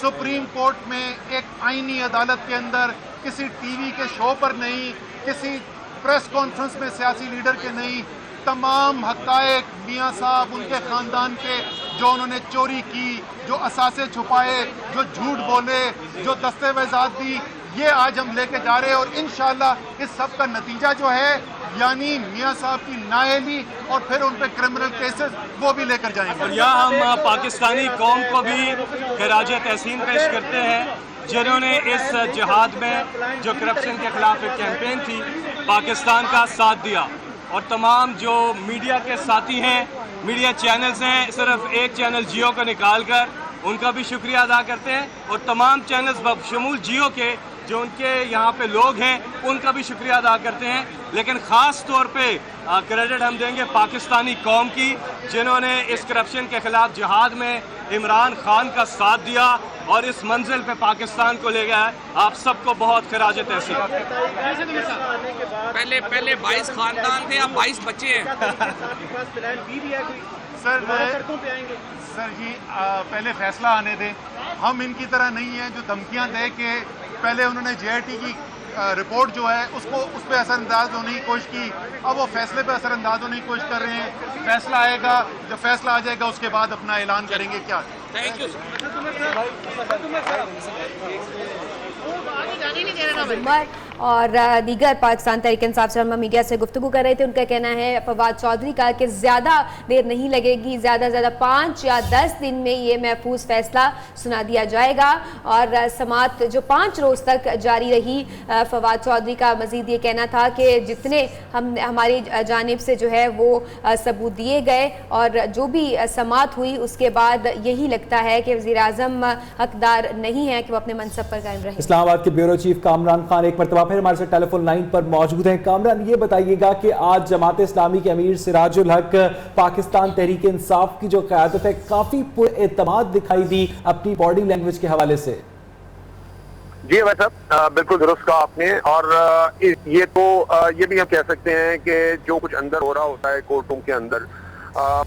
Speaker 10: سپریم کورٹ میں ایک آئینی عدالت کے اندر کسی ٹی وی کے شو پر نہیں، کسی پریس کانفرنس میں سیاسی لیڈر کے نہیں، تمام حقائق میاں صاحب، ان کے خاندان کے، جو انہوں نے چوری کی، جو اثاثے چھپائے، جو جھوٹ بولے، جو دستاویزات دی، یہ آج ہم لے کے جا رہے ہیں. اور انشاءاللہ اس سب کا نتیجہ جو ہے یعنی میاں صاحب کی نااہلی اور پھر ان پہ کرمنل کیسز وہ بھی لے کر جائیں گے.
Speaker 11: اور یہاں ہم پاکستانی قوم کو بھی خراج تحسین پیش کرتے ہیں جنہوں نے اس جہاد میں جو کرپشن کے خلاف ایک کیمپین تھی پاکستان کا ساتھ دیا. اور تمام جو میڈیا کے ساتھی ہیں، میڈیا چینلز ہیں، صرف ایک چینل جیو کو نکال کر ان کا بھی شکریہ ادا کرتے ہیں. اور تمام چینلز بشمول جیو کے جو ان کے یہاں پہ لوگ ہیں ان کا بھی شکریہ ادا کرتے ہیں، لیکن خاص طور پہ کریڈٹ ہم دیں گے پاکستانی قوم کی، جنہوں نے اس کرپشن کے خلاف جہاد میں عمران خان کا ساتھ دیا اور اس منزل پہ پاکستان کو لے گیا ہے۔ آپ سب کو بہت خراج تحسین۔
Speaker 9: پہلے 22 خاندان تھے، اب 22 بچے ہیں۔
Speaker 10: سر جی پہلے فیصلہ آنے دیں، ہم ان کی طرح نہیں ہیں جو دھمکیاں دے کے پہلے انہوں نے JIT کی رپورٹ جو ہے اس پہ اثر انداز ہونے کی کوشش کی، اب وہ فیصلے پہ اثر انداز ہونے کی کوشش کر رہے ہیں۔ فیصلہ آئے گا، جب فیصلہ آ جائے گا اس کے بعد اپنا اعلان کریں گے کیا۔
Speaker 9: تھینک یو
Speaker 2: عمر اور دیگر پاکستان تحریک انصاف سے ہم میڈیا سے گفتگو کر رہے تھے، ان کا کہنا ہے فواد چودھری کا کہ زیادہ دیر نہیں لگے گی، زیادہ سے زیادہ 5 یا 10 دن میں یہ محفوظ فیصلہ سنا دیا جائے گا، اور سماعت جو 5 روز تک جاری رہی، فواد چودھری کا مزید یہ کہنا تھا کہ جتنے ہماری جانب سے جو ہے وہ ثبوت دیے گئے اور جو بھی سماعت ہوئی اس کے بعد یہی لگتا ہے کہ وزیر اعظم حقدار نہیں ہے کہ وہ اپنے منصب پر قائم رہے۔
Speaker 1: اسلام آباد کے بیورو چیف کامران خان ایک مرتبہ پھر ہمارے ساتھ ٹیلی فون لائن پر موجود ہیں۔ کامران، یہ بتائیے گا کہ آج جماعت اسلامی کے امیر سراج الحق پاکستان تحریک انصاف کی جو قیادت ہے کافی پر اعتماد دکھائی دی اپنی باڈی لینگویج کے حوالے سے۔
Speaker 12: جی بھائی صاحب بالکل درست کہا آپ نے، اور یہ تو یہ بھی ہم کہہ سکتے ہیں کہ جو کچھ اندر ہو رہا ہوتا ہے کورٹ روم کے اندر،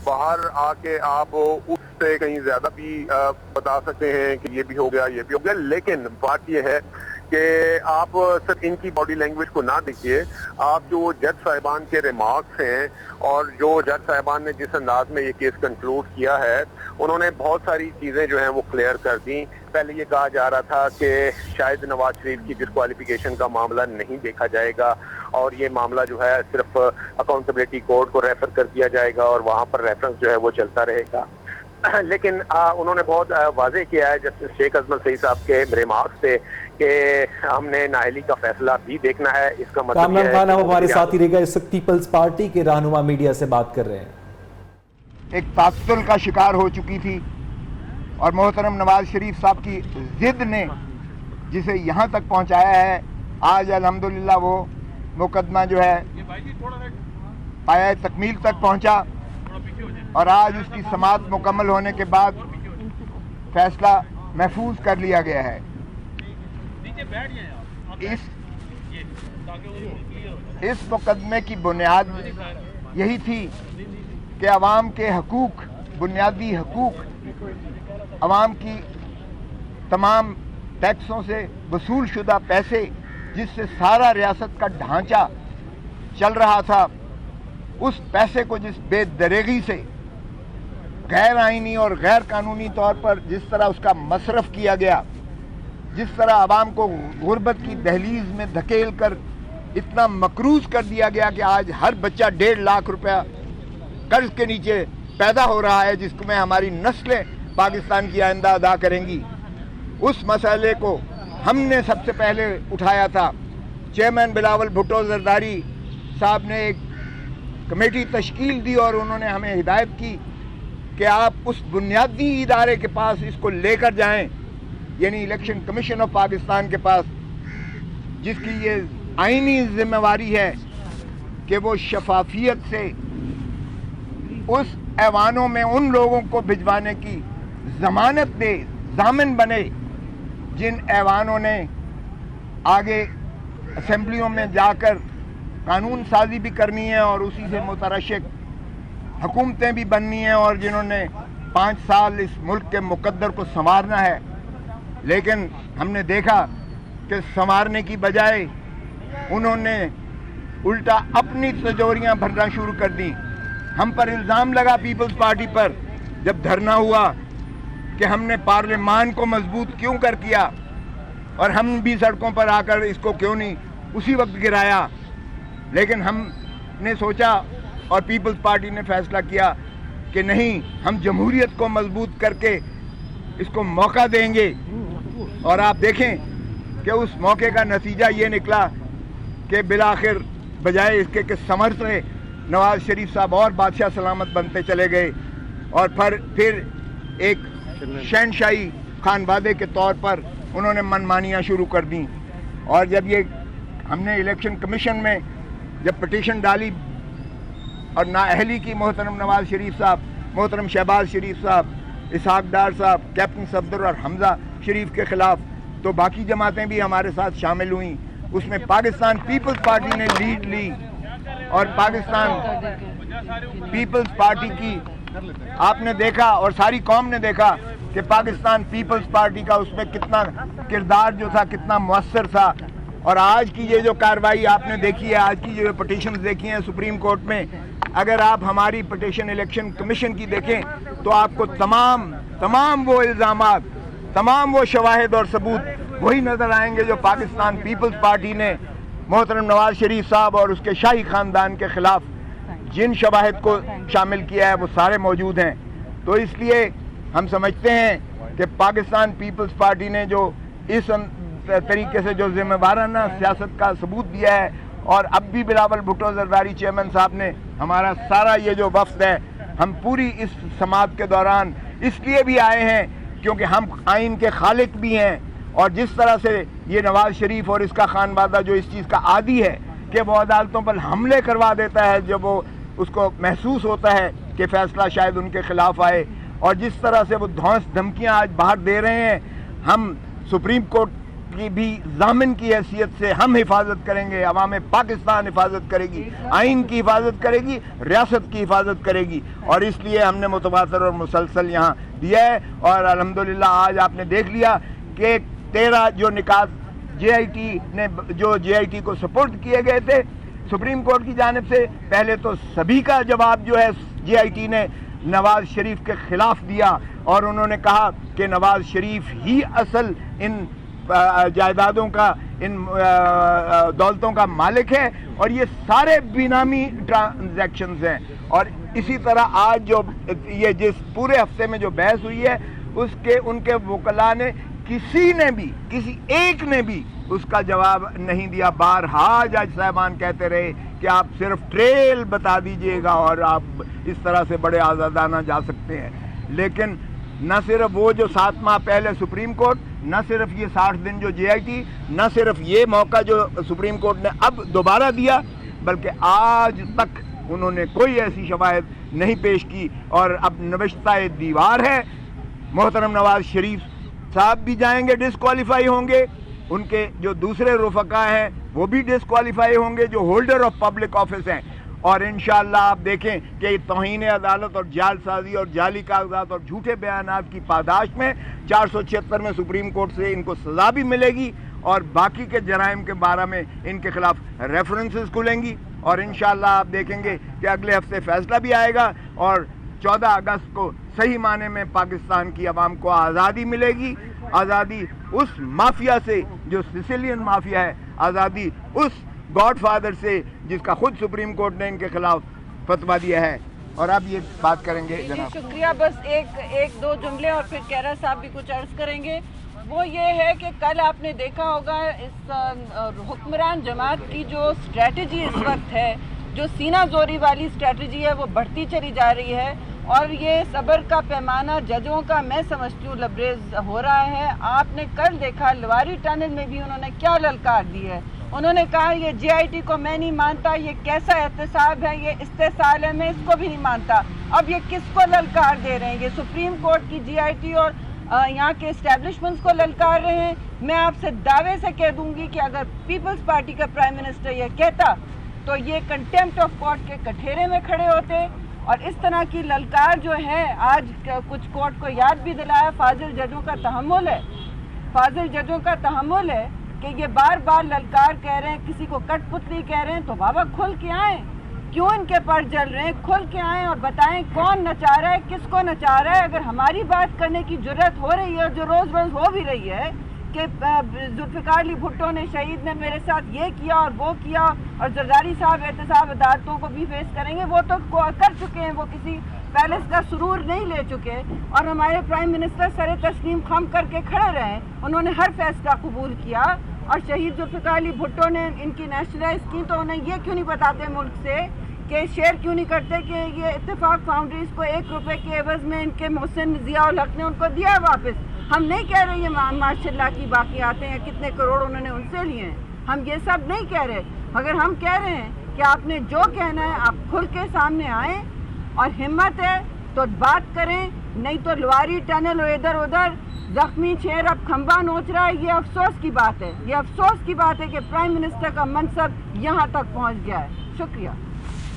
Speaker 12: باہر آ کے آپ اس سے کہیں زیادہ بھی بتا سکتے ہیں کہ یہ بھی ہو گیا یہ بھی ہو گیا، لیکن بات یہ ہے کہ آپ صرف ان کی باڈی لینگویج کو نہ دیکھیے، آپ جو جج صاحبان کے ریمارکس ہیں اور جو جج صاحبان نے جس انداز میں یہ کیس کنکلوڈ کیا ہے، انہوں نے بہت ساری چیزیں جو ہیں وہ کلیئر کر دیں۔ پہلے یہ کہا جا رہا تھا کہ شاید نواز شریف کی ڈسکوالیفیکیشن کا معاملہ نہیں دیکھا جائے گا اور یہ معاملہ جو ہے صرف اکاؤنٹیبلٹی کورٹ کو ریفر کر دیا جائے گا اور وہاں پر ریفرنس جو ہے وہ چلتا رہے گا، لیکن انہوں نے بہت واضح کیا ہے جسٹس شیخ اجمل سعید صاحب کے ریمارکس سے کہ ہم نے نااہلی کا فیصلہ بھی دیکھنا ہے۔ اس کا مطلب
Speaker 1: کامران خان اب ہمارے ساتھ ہی رہے گا، اس وقت پیپلز پارٹی کے رہنما میڈیا سے بات کر رہے ہیں۔
Speaker 13: ایک تعطل کا شکار ہو چکی تھی اور محترم نواز شریف صاحب کی ضد نے جسے یہاں تک پہنچایا ہے، آج الحمدللہ وہ مقدمہ جو ہے پایہ تکمیل تک پہنچا اور آج اس کی سماعت مکمل ہونے کے بعد فیصلہ محفوظ کر لیا گیا ہے۔ اس مقدمے کی بنیاد یہی تھی کہ عوام کے حقوق، بنیادی حقوق، عوام کی تمام ٹیکسوں سے وصول شدہ پیسے جس سے سارا ریاست کا ڈھانچہ چل رہا تھا، اس پیسے کو جس بے دریغی سے غیر آئینی اور غیر قانونی طور پر جس طرح اس کا مصرف کیا گیا، جس طرح عوام کو غربت کی دہلیز میں دھکیل کر اتنا مقروض کر دیا گیا کہ آج ہر بچہ 1.5 لاکھ روپیہ قرض کے نیچے پیدا ہو رہا ہے، جس میں ہماری نسلیں پاکستان کی آئندہ ادا کریں گی، اس مسئلے کو ہم نے سب سے پہلے اٹھایا تھا۔ چیئرمین بلاول بھٹو زرداری صاحب نے ایک کمیٹی تشکیل دی اور انہوں نے ہمیں ہدایت کی کہ آپ اس بنیادی ادارے کے پاس اس کو لے کر جائیں، یعنی الیکشن کمیشن آف پاکستان کے پاس، جس کی یہ آئینی ذمہ داری ہے کہ وہ شفافیت سے اس ایوانوں میں ان لوگوں کو بھجوانے کی ضمانت دے، ضامن بنے جن ایوانوں نے آگے اسمبلیوں میں جا کر قانون سازی بھی کرنی ہے اور اسی سے مترشق حکومتیں بھی بننی ہیں اور جنہوں نے 5 سال اس ملک کے مقدر کو سنوارنا ہے، لیکن ہم نے دیکھا کہ سنوارنے کی بجائے انہوں نے الٹا اپنی تجوریاں بھرنا شروع کر دیں۔ ہم پر الزام لگا پیپلز پارٹی پر جب دھرنا ہوا کہ ہم نے پارلیمان کو مضبوط کیوں کر کیا اور ہم بھی سڑکوں پر آ کر اس کو کیوں نہیں اسی وقت گرایا، لیکن ہم نے سوچا اور پیپلز پارٹی نے فیصلہ کیا کہ نہیں، ہم جمہوریت کو مضبوط کر کے اس کو موقع دیں گے، اور آپ دیکھیں کہ اس موقع کا نتیجہ یہ نکلا کہ بالآخر بجائے اس کے کہ ثمر سے نواز شریف صاحب اور بادشاہ سلامت بنتے چلے گئے اور پھر ایک شہنشاہی خانوادے کے طور پر انہوں نے منمانیاں شروع کر دیں۔ اور جب یہ ہم نے الیکشن کمیشن میں جب پٹیشن ڈالی اور نااہلی کی محترم نواز شریف صاحب، محترم شہباز شریف صاحب، اسحاق ڈار صاحب، کیپٹن صفدر اور حمزہ شریف کے خلاف، تو باقی جماعتیں بھی ہمارے ساتھ شامل ہوئیں. اس میں پاکستان پیپلز پارٹی نے لیڈ لی اور پاکستان پیپلز پارٹی کی آپ نے دیکھا اور ساری قوم نے دیکھا کہ پاکستان پیپلز پارٹی کا اس میں کتنا کردار جو تھا کتنا مؤثر تھا. اور آج کی یہ جو کارروائی آپ نے دیکھی ہے، آج کی جو پٹیشنز دیکھی ہیں سپریم کورٹ میں، اگر آپ ہماری پٹیشن الیکشن کمیشن کی دیکھیں تو آپ کو تمام وہ الزامات، تمام وہ شواہد اور ثبوت وہی نظر آئیں گے جو پاکستان پیپلز پارٹی نے محترم نواز شریف صاحب اور اس کے شاہی خاندان کے خلاف جن شواہد کو شامل کیا ہے وہ سارے موجود ہیں. تو اس لیے ہم سمجھتے ہیں کہ پاکستان پیپلز پارٹی نے جو اس طریقے سے جو ذمہ دارانہ سیاست کا ثبوت دیا ہے، اور اب بھی بلاول بھٹو زرداری چیئرمین صاحب نے ہمارا سارا یہ جو وفد ہے، ہم پوری اس سماعت کے دوران اس لیے بھی آئے ہیں کیونکہ ہم آئین کے خالق بھی ہیں، اور جس طرح سے یہ نواز شریف اور اس کا خانوادہ جو اس چیز کا عادی ہے کہ وہ عدالتوں پر حملے کروا دیتا ہے جب وہ اس کو محسوس ہوتا ہے کہ فیصلہ شاید ان کے خلاف آئے، اور جس طرح سے وہ دھونس دھمکیاں آج باہر دے رہے ہیں، ہم سپریم کورٹ کی بھی ضامن کی حیثیت سے ہم حفاظت کریں گے. عوام پاکستان حفاظت کرے گی، آئین کی حفاظت کرے گی، ریاست کی حفاظت کرے گی، اور اس لیے ہم نے متواتر اور مسلسل یہاں دیا ہے. اور الحمدللہ آج آپ نے دیکھ لیا کہ 13 جو نکات جے آئی ٹی کو سپورٹ کیے گئے تھے سپریم کورٹ کی جانب سے، پہلے تو سبھی کا جواب جو ہے جے آئی ٹی نے نواز شریف کے خلاف دیا، اور انہوں نے کہا کہ نواز شریف ہی اصل ان جائیدادوں کا، ان دولتوں کا مالک ہے، اور یہ سارے بینامی ٹرانزیکشنز ہیں. اور اسی طرح آج جو یہ جس پورے ہفتے میں جو بحث ہوئی ہے ان کے وکلاء نے کسی ایک نے بھی اس کا جواب نہیں دیا. بارہا جج صاحبان کہتے رہے کہ آپ صرف ٹریل بتا دیجئے گا اور آپ اس طرح سے بڑے آزادانہ جا سکتے ہیں. لیکن نہ صرف وہ جو 7 ماہ پہلے سپریم کورٹ، نہ صرف یہ 60 دن جو جے آئی ٹی، نہ صرف یہ موقع جو سپریم کورٹ نے اب دوبارہ دیا، بلکہ آج تک انہوں نے کوئی ایسی شواہد نہیں پیش کی. اور اب نوشتہ دیوار ہے، محترم نواز شریف صاحب بھی جائیں گے، ڈسکوالیفائی ہوں گے، ان کے جو دوسرے رفقا ہیں وہ بھی ڈسکوالیفائی ہوں گے جو ہولڈر آف پبلک آفس ہیں. اور انشاءاللہ آپ دیکھیں کہ توہین عدالت اور جعل سازی اور جعلی کاغذات اور جھوٹے بیانات کی پاداش میں 476 میں سپریم کورٹ سے ان کو سزا بھی ملے گی، اور باقی کے جرائم کے بارے میں ان کے خلاف ریفرنسز کھلیں گی. اور انشاءاللہ آپ دیکھیں گے کہ اگلے ہفتے فیصلہ بھی آئے گا، اور 14 اگست کو صحیح معنی میں پاکستان کی عوام کو آزادی ملے گی. آزادی اس مافیا سے جو سسیلین مافیا ہے، آزادی اس گاڈ فادر سے جس کا خود سپریم کورٹ نے ان کے خلاف فتویٰ دیا ہے. اور اب یہ بات کریں گے جناب.
Speaker 14: شکریہ. بس ایک دو جملے اور پھر کیرا صاحب بھی کچھ عرض کریں گے. وہ یہ ہے کہ کل آپ نے دیکھا ہوگا اس حکمران جماعت کی جو اسٹریٹجی اس وقت ہے، جو سینہ زوری والی اسٹریٹجی ہے، وہ بڑھتی چلی جا رہی ہے، اور یہ صبر کا پیمانہ ججوں کا میں سمجھتی ہوں لبریز ہو رہا ہے. آپ نے کل دیکھا لواری ٹنل میں بھی انہوں نے کیا للکار دی ہے. انہوں نے کہا یہ جے آئی ٹی کو میں نہیں مانتا، یہ کیسا احتساب ہے، یہ استحصال ہے، میں اس کو بھی نہیں مانتا. اب یہ کس کو للکار دے رہے ہیں؟ یہ سپریم کورٹ کی جے آئی ٹی اور یہاں کے اسٹیبلشمنٹس کو للکار رہے ہیں. میں آپ سے دعوے سے کہہ دوں گی کہ اگر پیپلز پارٹی کا پرائم منسٹر یہ کہتا تو یہ کنٹیمپٹ آف کورٹ کے کٹہرے میں کھڑے ہوتے. اور اس طرح کی للکار جو ہے آج کچھ کورٹ کو یاد بھی دلایا، فاضل ججوں کا تحمل ہے کہ یہ بار بار للکار کہہ رہے ہیں، کسی کو کٹ پتلی کہہ رہے ہیں، تو بابا کھل کے آئیں. کیوں ان کے پر جل رہے ہیں؟ کھل کے آئیں اور بتائیں کون نچا رہا ہے، کس کو نچا رہا ہے. اگر ہماری بات کرنے کی جرت ہو رہی ہے، جو روز روز ہو بھی رہی ہے کہ ذوالفقار علی بھٹو نے، شہید نے میرے ساتھ یہ کیا اور وہ کیا، اور زرداری صاحب احتساب عدالتوں کو بھی فیس کریں گے، وہ تو کر چکے ہیں، وہ کسی پیلس کا سرور نہیں لے چکے. اور ہمارے پرائم منسٹر سر تسلیم خم کر کے کھڑے رہے، انہوں نے ہر فیصلہ قبول کیا. اور شہید ذوالفقار علی بھٹو نے ان کی نیشنلائز کی تو انہیں یہ کیوں نہیں بتاتے ملک سے کہ شیئر کیوں نہیں کرتے کہ یہ اتفاق فاؤنڈریز کو 1 روپے کے عوض میں ان کے محسن ضیاء الحق نے ان کو دیا واپس. ہم نہیں کہہ رہے یہ ماشاء اللہ کی باقیات ہیں کتنے کروڑ انہوں نے ان سے لیے ہیں، ہم یہ سب نہیں کہہ رہے، مگر ہم کہہ رہے ہیں کہ آپ نے جو کہنا ہے آپ کھل کے سامنے آئیں اور ہمت ہے تو بات کریں، نہیں تو لواری ٹنل اور ادھر ادھر زخمی شیر اب کھمبا نوچ رہا ہے۔ یہ افسوس کی بات ہے، یہ افسوس کی بات ہے کہ پرائم منسٹر کا منصب یہاں تک پہنچ گیا ہے۔ شکریہ۔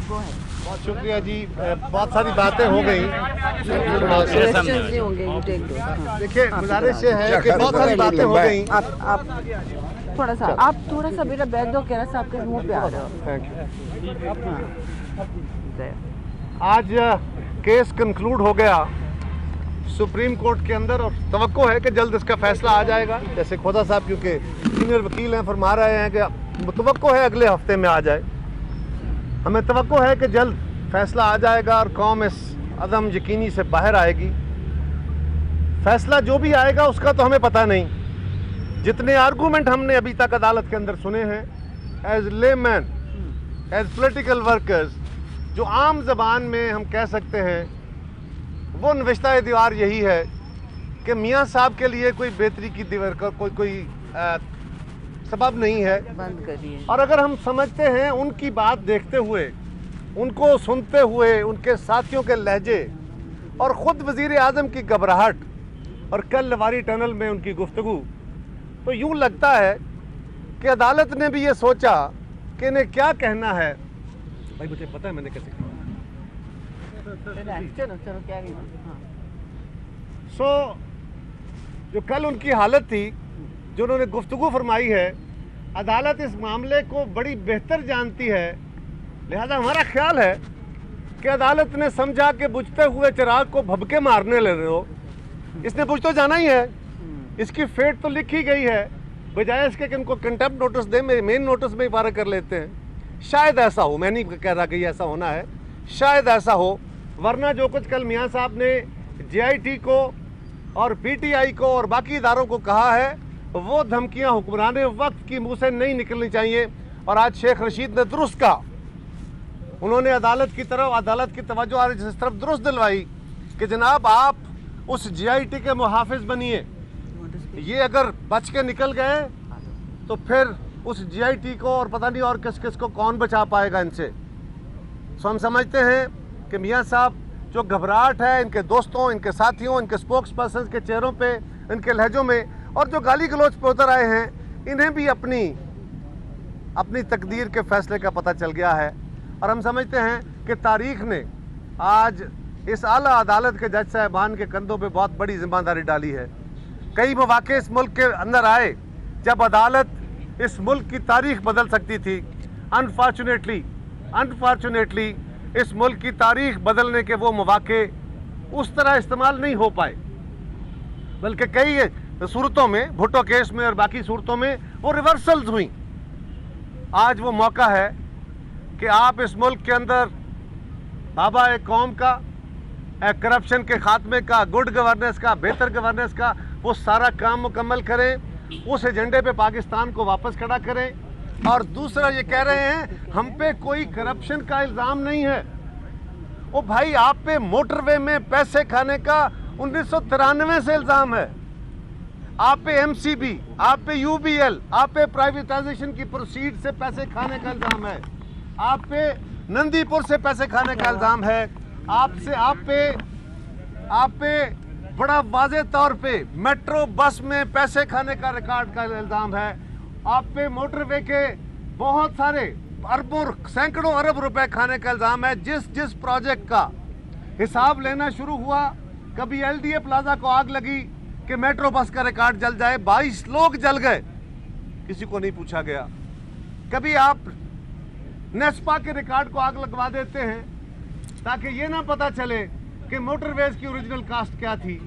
Speaker 10: بہت شکریہ جی، بہت ساری باتیں ہو گئیں۔ دیکھیے گزارش یہ ہے کہ بہت ساری باتیں ہو گئیں۔
Speaker 14: آپ تھوڑا سا میرا بیگ دو، کہہ رہا صاحب کے منہ پہ آ رہے ہو۔
Speaker 10: آج کیس کنکلوڈ ہو گیا سپریم کورٹ کے اندر اور توقع ہے کہ جلد اس کا فیصلہ آ جائے گا۔ جیسے کھودا صاحب کیونکہ سینئر وکیل ہیں فرما رہے ہیں کہ توقع ہے اگلے ہفتے میں آ جائے، ہمیں توقع ہے کہ جلد فیصلہ آ جائے گا اور قوم اس عدم یقینی سے باہر آئے گی۔ فیصلہ جو بھی آئے گا اس کا تو ہمیں پتہ نہیں، جتنے آرگومنٹ ہم نے ابھی تک عدالت کے اندر سنے ہیں ایز لے مین، ایز پولیٹیکل ورکرز، جو عام زبان میں ہم کہہ سکتے ہیں وہ نوشتہ دیوار یہی ہے کہ میاں صاحب کے لیے کوئی بہتری کی دیوار کا کوئی سبب نہیں ہے، اور اگر ہم سمجھتے ہیں ان کی بات دیکھتے ہوئے، ان کو سنتے ہوئے، ان کے ساتھیوں کے لہجے اور خود وزیر اعظم کی گھبراہٹ اور کل لواری ٹنل میں ان کی گفتگو، تو یوں لگتا ہے کہ عدالت نے بھی یہ سوچا کہ انہیں کیا کہنا ہے۔ بھائی مجھے پتہ ہے میں نے کیسے کہا۔ جو کل ان کی حالت تھی، جو انہوں نے گفتگو فرمائی ہے، عدالت اس معاملے کو بڑی بہتر جانتی ہے، لہذا ہمارا خیال ہے کہ عدالت نے سمجھا کہ بجھتے ہوئے چراغ کو بھبکے مارنے لے رہے ہو، اس نے بجھ تو جانا ہی ہے، اس کی فیٹ تو لکھی گئی ہے، بجائے اس کے کہ ان کو کنٹمپٹ نوٹس دیں، مین نوٹس میں ہی فارغ کر لیتے ہیں۔ شاید ایسا ہو، میں نہیں کہہ رہا کہ یہ ایسا ہونا ہے، شاید ایسا ہو، ورنہ جو کچھ کل میاں صاحب نے جے آئی ٹی کو اور پی ٹی آئی کو اور باقی اداروں کو کہا ہے، وہ دھمکیاں حکمران وقت کی منہ سے نہیں نکلنی چاہیے۔ اور آج شیخ رشید نے درست کہا، انہوں نے عدالت کی طرف، عدالت کی توجہ آج اس طرف درست دلوائی کہ جناب آپ اس جے آئی ٹی کے محافظ بنیے، یہ اگر بچ کے نکل گئے تو پھر اس جے آئی ٹی کو اور پتہ نہیں اور کس کس کو کون بچا پائے گا ان سے۔ سو ہم سمجھتے ہیں کہ میاں صاحب جو گھبراہٹ ہے ان کے دوستوں، ان کے ساتھیوں، ان کے سپوکس پرسنز کے چہروں پہ، ان کے لہجوں میں، اور جو گالی گلوچ پہ اتر آئے ہیں، انہیں بھی اپنی تقدیر کے فیصلے کا پتہ چل گیا ہے۔ اور ہم سمجھتے ہیں کہ تاریخ نے آج اس اعلیٰ عدالت کے جج صاحبان کے کندھوں پہ بہت بڑی ذمہ داری ڈالی ہے۔ کئی مواقع اس ملک کے اندر آئے جب عدالت اس ملک کی تاریخ بدل سکتی تھی۔ انفارچونیٹلی اس ملک کی تاریخ بدلنے کے وہ مواقع اس طرح استعمال نہیں ہو پائے، بلکہ کئی صورتوں میں، بھٹو کیس میں اور باقی صورتوں میں وہ ریورسلز ہوئیں۔ آج وہ موقع ہے کہ آپ اس ملک کے اندر بابا ایک قوم کا، کرپشن کے خاتمے کا، گڈ گورننس کا، بہتر گورننس کا وہ سارا کام مکمل کریں، اس ایجنڈے پہ پاکستان کو واپس کھڑا کریں۔ اور دوسرا یہ کہہ رہے ہیں ہم پہ کوئی کرپشن کا الزام نہیں ہے۔ او بھائی آپ پہ موٹر وے میں پیسے کھانے کا 1993 سے الزام ہے، آپ پہ ایم سی بی، آپ پہ یو بی ایل، آپ پہ پرائیویٹائزیشن کی پروسیڈ سے پیسے کھانے کا الزام ہے، آپ پہ نندی پور سے پیسے کھانے کا الزام ہے، آپ پہ بڑا واضح طور پہ میٹرو بس میں پیسے کھانے کا ریکارڈ کا الزام ہے، آپ پہ موٹر وے کے بہت سارے اربوں سینکڑوں ارب روپے کھانے کا الزام ہے۔ جس پروجیکٹ کا حساب لینا شروع ہوا، کبھی ایل ڈی اے پلازا کو آگ لگی کہ میٹرو بس کا ریکارڈ جل جائے، 22 لوگ جل گئے، کسی کو نہیں پوچھا گیا۔ کبھی آپ نیسپا کے ریکارڈ کو آگ لگوا دیتے ہیں تاکہ یہ نہ پتا چلے کہ موٹر ویز کی اوریجنل کاسٹ کیا تھی،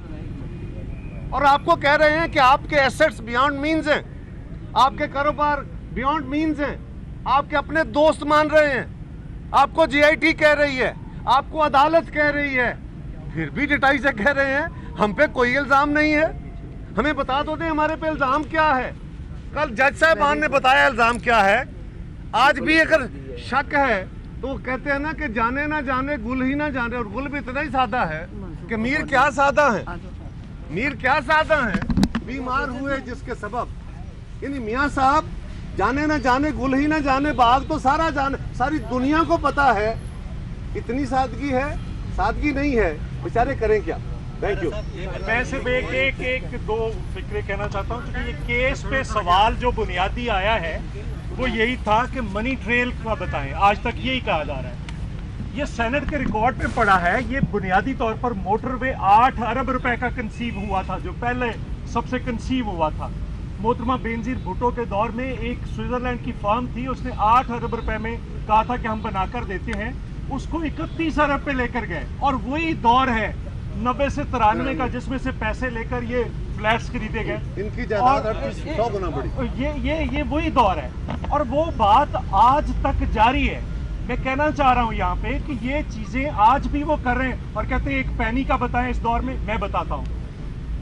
Speaker 10: اور آپ کو کہہ رہے ہیں کہ آپ کے ایسٹس بیانڈ مینز ہیں، آپ کے کاروبار بیانڈ مینز ہیں، آپ کے اپنے دوست مان رہے ہیں، آپ کو جے آئی ٹی کہہ رہی ہے، آپ کو عدالت کہہ رہی ہے، پھر بھی ڈٹائی سے کہہ رہے ہیں ہم پہ کوئی الزام نہیں ہے۔ ہمیں بتا دو دیں ہمارے پہ الزام کیا ہے۔ کل جج صاحبان نے بتایا الزام کیا ہے، آج بھی اگر شک ہے تو وہ کہتے ہیں نا کہ جانے نہ جانے گل ہی نہ جانے، اور گل بھی اتنا ہی سادہ ہے کہ میر کیا سادہ ہے۔
Speaker 15: میر کیا سادہ ہیں بیمار ہوئے جس کے سبب، یعنی میاں صاحب جانے نہ جانے گل ہی نہ جانے باغ تو سارا جانے، ساری دنیا کو پتا ہے اتنی سادگی ہے، سادگی نہیں ہے، بیچارے کریں کیا؟ Thank you.
Speaker 16: میں صرف ایک دو فکرے کہنا چاہتا ہوں، کیونکہ یہ کیس پہ سوال جو بنیادی آیا ہے وہ یہی تھا کہ منی ٹریل کا بتائیں، آج تک یہی کہا جا رہا ہے۔ یہ سینٹ کے ریکارڈ پہ پڑا ہے، یہ بنیادی طور پر موٹر وے 8 ارب روپے کا کنسیو ہوا تھا، جو پہلے سب سے کنسیو ہوا تھا۔ محترمہ بینظیر بھٹو کے دور میں ایک سوئٹزرلینڈ کی فرم تھی، اس نے 8 ارب روپے میں کہا تھا کہ ہم بنا کر دیتے ہیں، اس کو 31 ارب پہ لے کر گئے، اور وہی دور ہے 90 سے 93 کا جس میں سے پیسے لے کر یہ فلیٹس خریدے گئے،
Speaker 15: ان کی جائیداد 100 گنا بڑی۔
Speaker 16: یہ وہی دور ہے، اور وہ بات آج تک جاری ہے۔ میں کہنا چاہ رہا ہوں یہاں پہ کہ یہ چیزیں آج بھی وہ کر رہے ہیں، اور کہتے ہیں ایک پینی کا بتائیں اس دور میں، میں بتاتا ہوں۔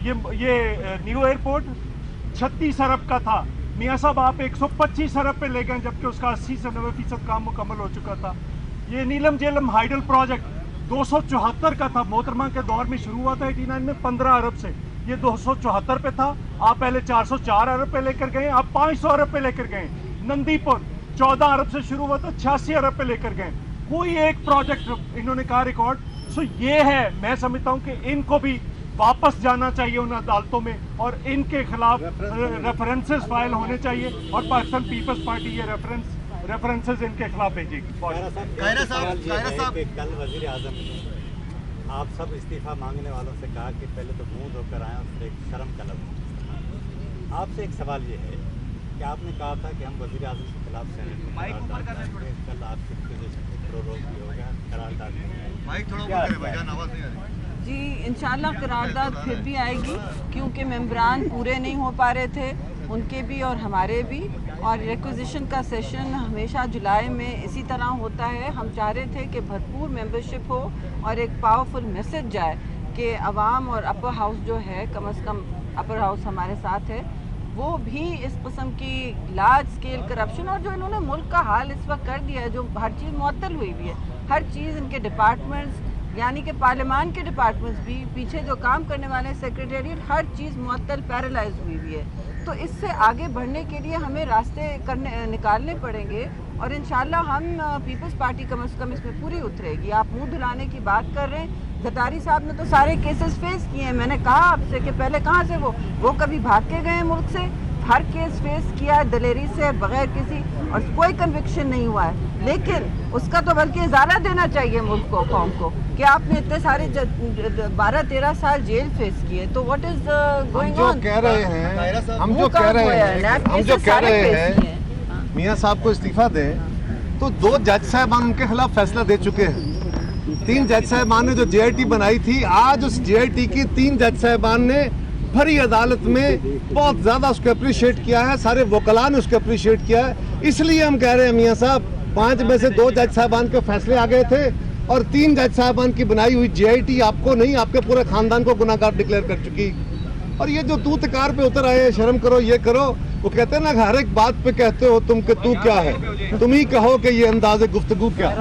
Speaker 16: یہ نیو ایئرپورٹ 36 ارب کا تھا، میاں صاحب آپ 125 ارب پہ لے گئے، جبکہ اس کا 80 سے 90% کام مکمل ہو چکا تھا۔ یہ نیلم جیلم ہائیڈل پروجیکٹ 274 کا تھا، محترمہ کے دور میں شروع ہوا تھا 89 میں 15 ارب سے، یہ 274 پہ تھا، آپ پہلے 404 ارب پہ لے کر گئے، آپ 500 ارب پہ لے کر گئے۔ نندی پور 14 ارب سے شروع ہوا تھا، 86 ارب پہ لے کر گئے، کوئی ایک پروجیکٹ انہوں نے کہا ریکارڈ۔ سو یہ ہے، میں سمجھتا ہوں کہ ان کو بھی واپس جانا چاہیے ان عدالتوں میں، اور ان کے خلاف ریفرنسز فائل ہونے چاہیے، اور پاکستان پیپلز پارٹی یہ ریفرنسز ان کے خلاف بھیجے گی۔
Speaker 6: کل وزیر اعظم نے آپ سب استعفیٰ مانگنے والوں سے کہا کہ پہلے تو منہ دھو کر آئیں اور پھر ایک شرم کا لفظ۔ آپ سے ایک سوال یہ ہے کہ آپ نے کہا تھا کہ ہم وزیر اعظم کے خلاف سینٹ میں قرارداد کریں گے، کل آپ کی پوزیشن پہ پروروگ بھی ہوگا، قرارداد
Speaker 14: جی انشاءاللہ قرارداد پھر بھی آئے گی، کیونکہ ممبران پورے نہیں ہو پا رہے تھے، ان کے بھی اور ہمارے بھی، اور ریکوزیشن کا سیشن ہمیشہ جولائی میں اسی طرح ہوتا ہے۔ ہم چاہ رہے تھے کہ بھرپور ممبرشپ ہو اور ایک پاورفل میسج جائے کہ عوام اور اپر ہاؤس جو ہے، کم از کم اپر ہاؤس ہمارے ساتھ ہے، وہ بھی اس قسم کی لارج سکیل کرپشن، اور جو انہوں نے ملک کا حال اس وقت کر دیا ہے، جو ہر چیز معطل ہوئی ہوئی ہے، ہر چیز ان کے ڈپارٹمنٹس، یعنی کہ پارلیمان کے ڈپارٹمنٹس بھی، پیچھے جو کام کرنے والے سیکریٹریٹ، ہر چیز معطل پیرالائز ہوئی ہوئی ہے۔ تو اس سے آگے بڑھنے کے لیے ہمیں راستے نکالنے پڑیں گے، اور انشاءاللہ ہم پیپلز پارٹی کم از کم اس میں پوری اترے گی۔ آپ منہ دھلانے کی بات کر رہے ہیں، زرداری صاحب نے تو سارے کیسز فیس کیے ہیں، میں نے کہا آپ سے کہ پہلے کہاں سے وہ کبھی بھاگ کے گئے ملک سے، ہر کیس فیس کیا دلیری سے، بغیر کسی، اور کوئی کنوکشن نہیں ہوا ہے، لیکن اس کا تو بلکہ اظہارہ دینا چاہیے ملک کو، قوم کو، کہ آپ نے اتنے سارے 12-13 سال جیل فیس کیے، تو واٹ از گوئنگ آن؟
Speaker 15: ہم جو کہہ رہے ہیں میاں صاحب کو استعفیٰ دیں، تو 2 جج صاحبان ان کے خلاف فیصلہ دے چکے ہیں، 3 جج صاحبان نے جو جے آئی ٹی بنائی تھی، آج اس جے آئی ٹی کی 3 جج صاحبان نے بھری عدالت میں بہت زیادہ اس کو اپریشیٹ کیا ہے، سارے وکلاء نے اس کو اپریشیٹ کیا ہے۔ اس لیے ہم کہہ رہے ہیں میاں صاحب، 5 میں سے 2 جج صاحبان کے فیصلے آ گئے تھے، اور 3 جج صاحبان کی بنائی ہوئی جے آئی ٹی آپ کو نہیں، آپ کے پورے خاندان کو گناہ گار ڈکلیئر کر چکی۔ اور یہ جو تو تکار پہ اتر آئے، شرم کرو، یہ کرو، وہ کہتے ہیں نا ہر ایک بات پہ کہتے ہو تم کہ تو کیا ہے، تم ہی کہو کہ یہ انداز گفتگو کیا ہے۔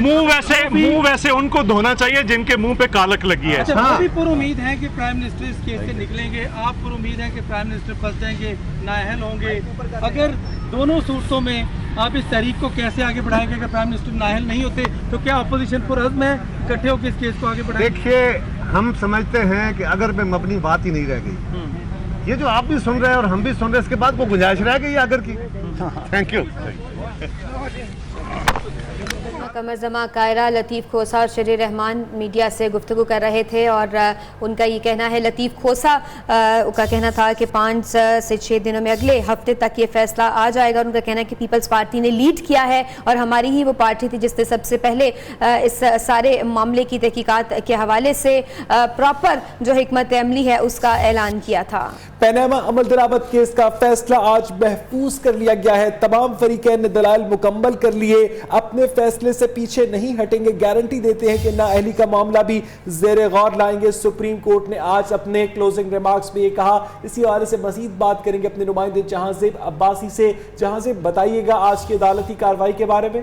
Speaker 16: منہ ویسے ان کو دھونا چاہیے جن کے منہ پہ کالک لگی ہے۔
Speaker 17: وہ بھی پر امید ہے کہ پرائم منسٹر اس کیس سے نکلیں گے، آپ پر امید ہے کہ پرائم منسٹر پھنس جائیں گے، نااہل ہوں گے۔ اگر دونوں صورتوں میں آپ اس تحریک کو کیسے آگے بڑھائیں گے؟ اگر پرائم منسٹر نااہل نہیں ہوتے تو کیا اپوزیشن پرعزم ہے اکٹھے ہو کے اس کیس کو آگے بڑھائیں؟
Speaker 15: دیکھیے، ہم سمجھتے ہیں کہ اگر پہ مبنی بات ہی نہیں رہ گئی، یہ جو آپ بھی سن رہے ہیں اور ہم بھی سن رہے ہیں، اس کے بعد وہ گنجائش رہ گئی اگر کی۔ Thank you.
Speaker 2: قمر زمان قائرہ لطیف کھوسا اور شریر رحمان میڈیا سے گفتگو کر رہے تھے، اور ان کا یہ کہنا ہے، لطیف کھوسا کا کہنا تھا کہ 5 سے 6 دنوں میں اگلے ہفتے تک یہ فیصلہ آ جائے گا۔ ان کا کہنا ہے کہ پیپلز پارٹی نے لیڈ کیا ہے، اور ہماری ہی وہ پارٹی تھی جس نے سب سے پہلے اس سارے معاملے کی تحقیقات کے حوالے سے پراپر جو حکمت عملی ہے اس کا اعلان کیا تھا۔
Speaker 1: پیناما عمل درآمد کیس کا فیصلہ آج محفوظ کر لیا گیا ہے، تمام فریقین نے دلائل مکمل کر لیے، اپنے فیصلے سے پیچھے نہیں ہٹیں گے، گارنٹی دیتے ہیں کہ نااہلی کا معاملہ بھی زیر غور لائیں گے۔ سپریم کورٹ نے آج اپنے کلوزنگ ریمارکس میں یہ کہا، اسی حوالے سے مزید بات کریں گے اپنے نمائندے جہاں زیب عباسی سے۔ جہاں زیب، بتائیے گا آج کی عدالتی کارروائی کے بارے میں۔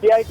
Speaker 3: GIT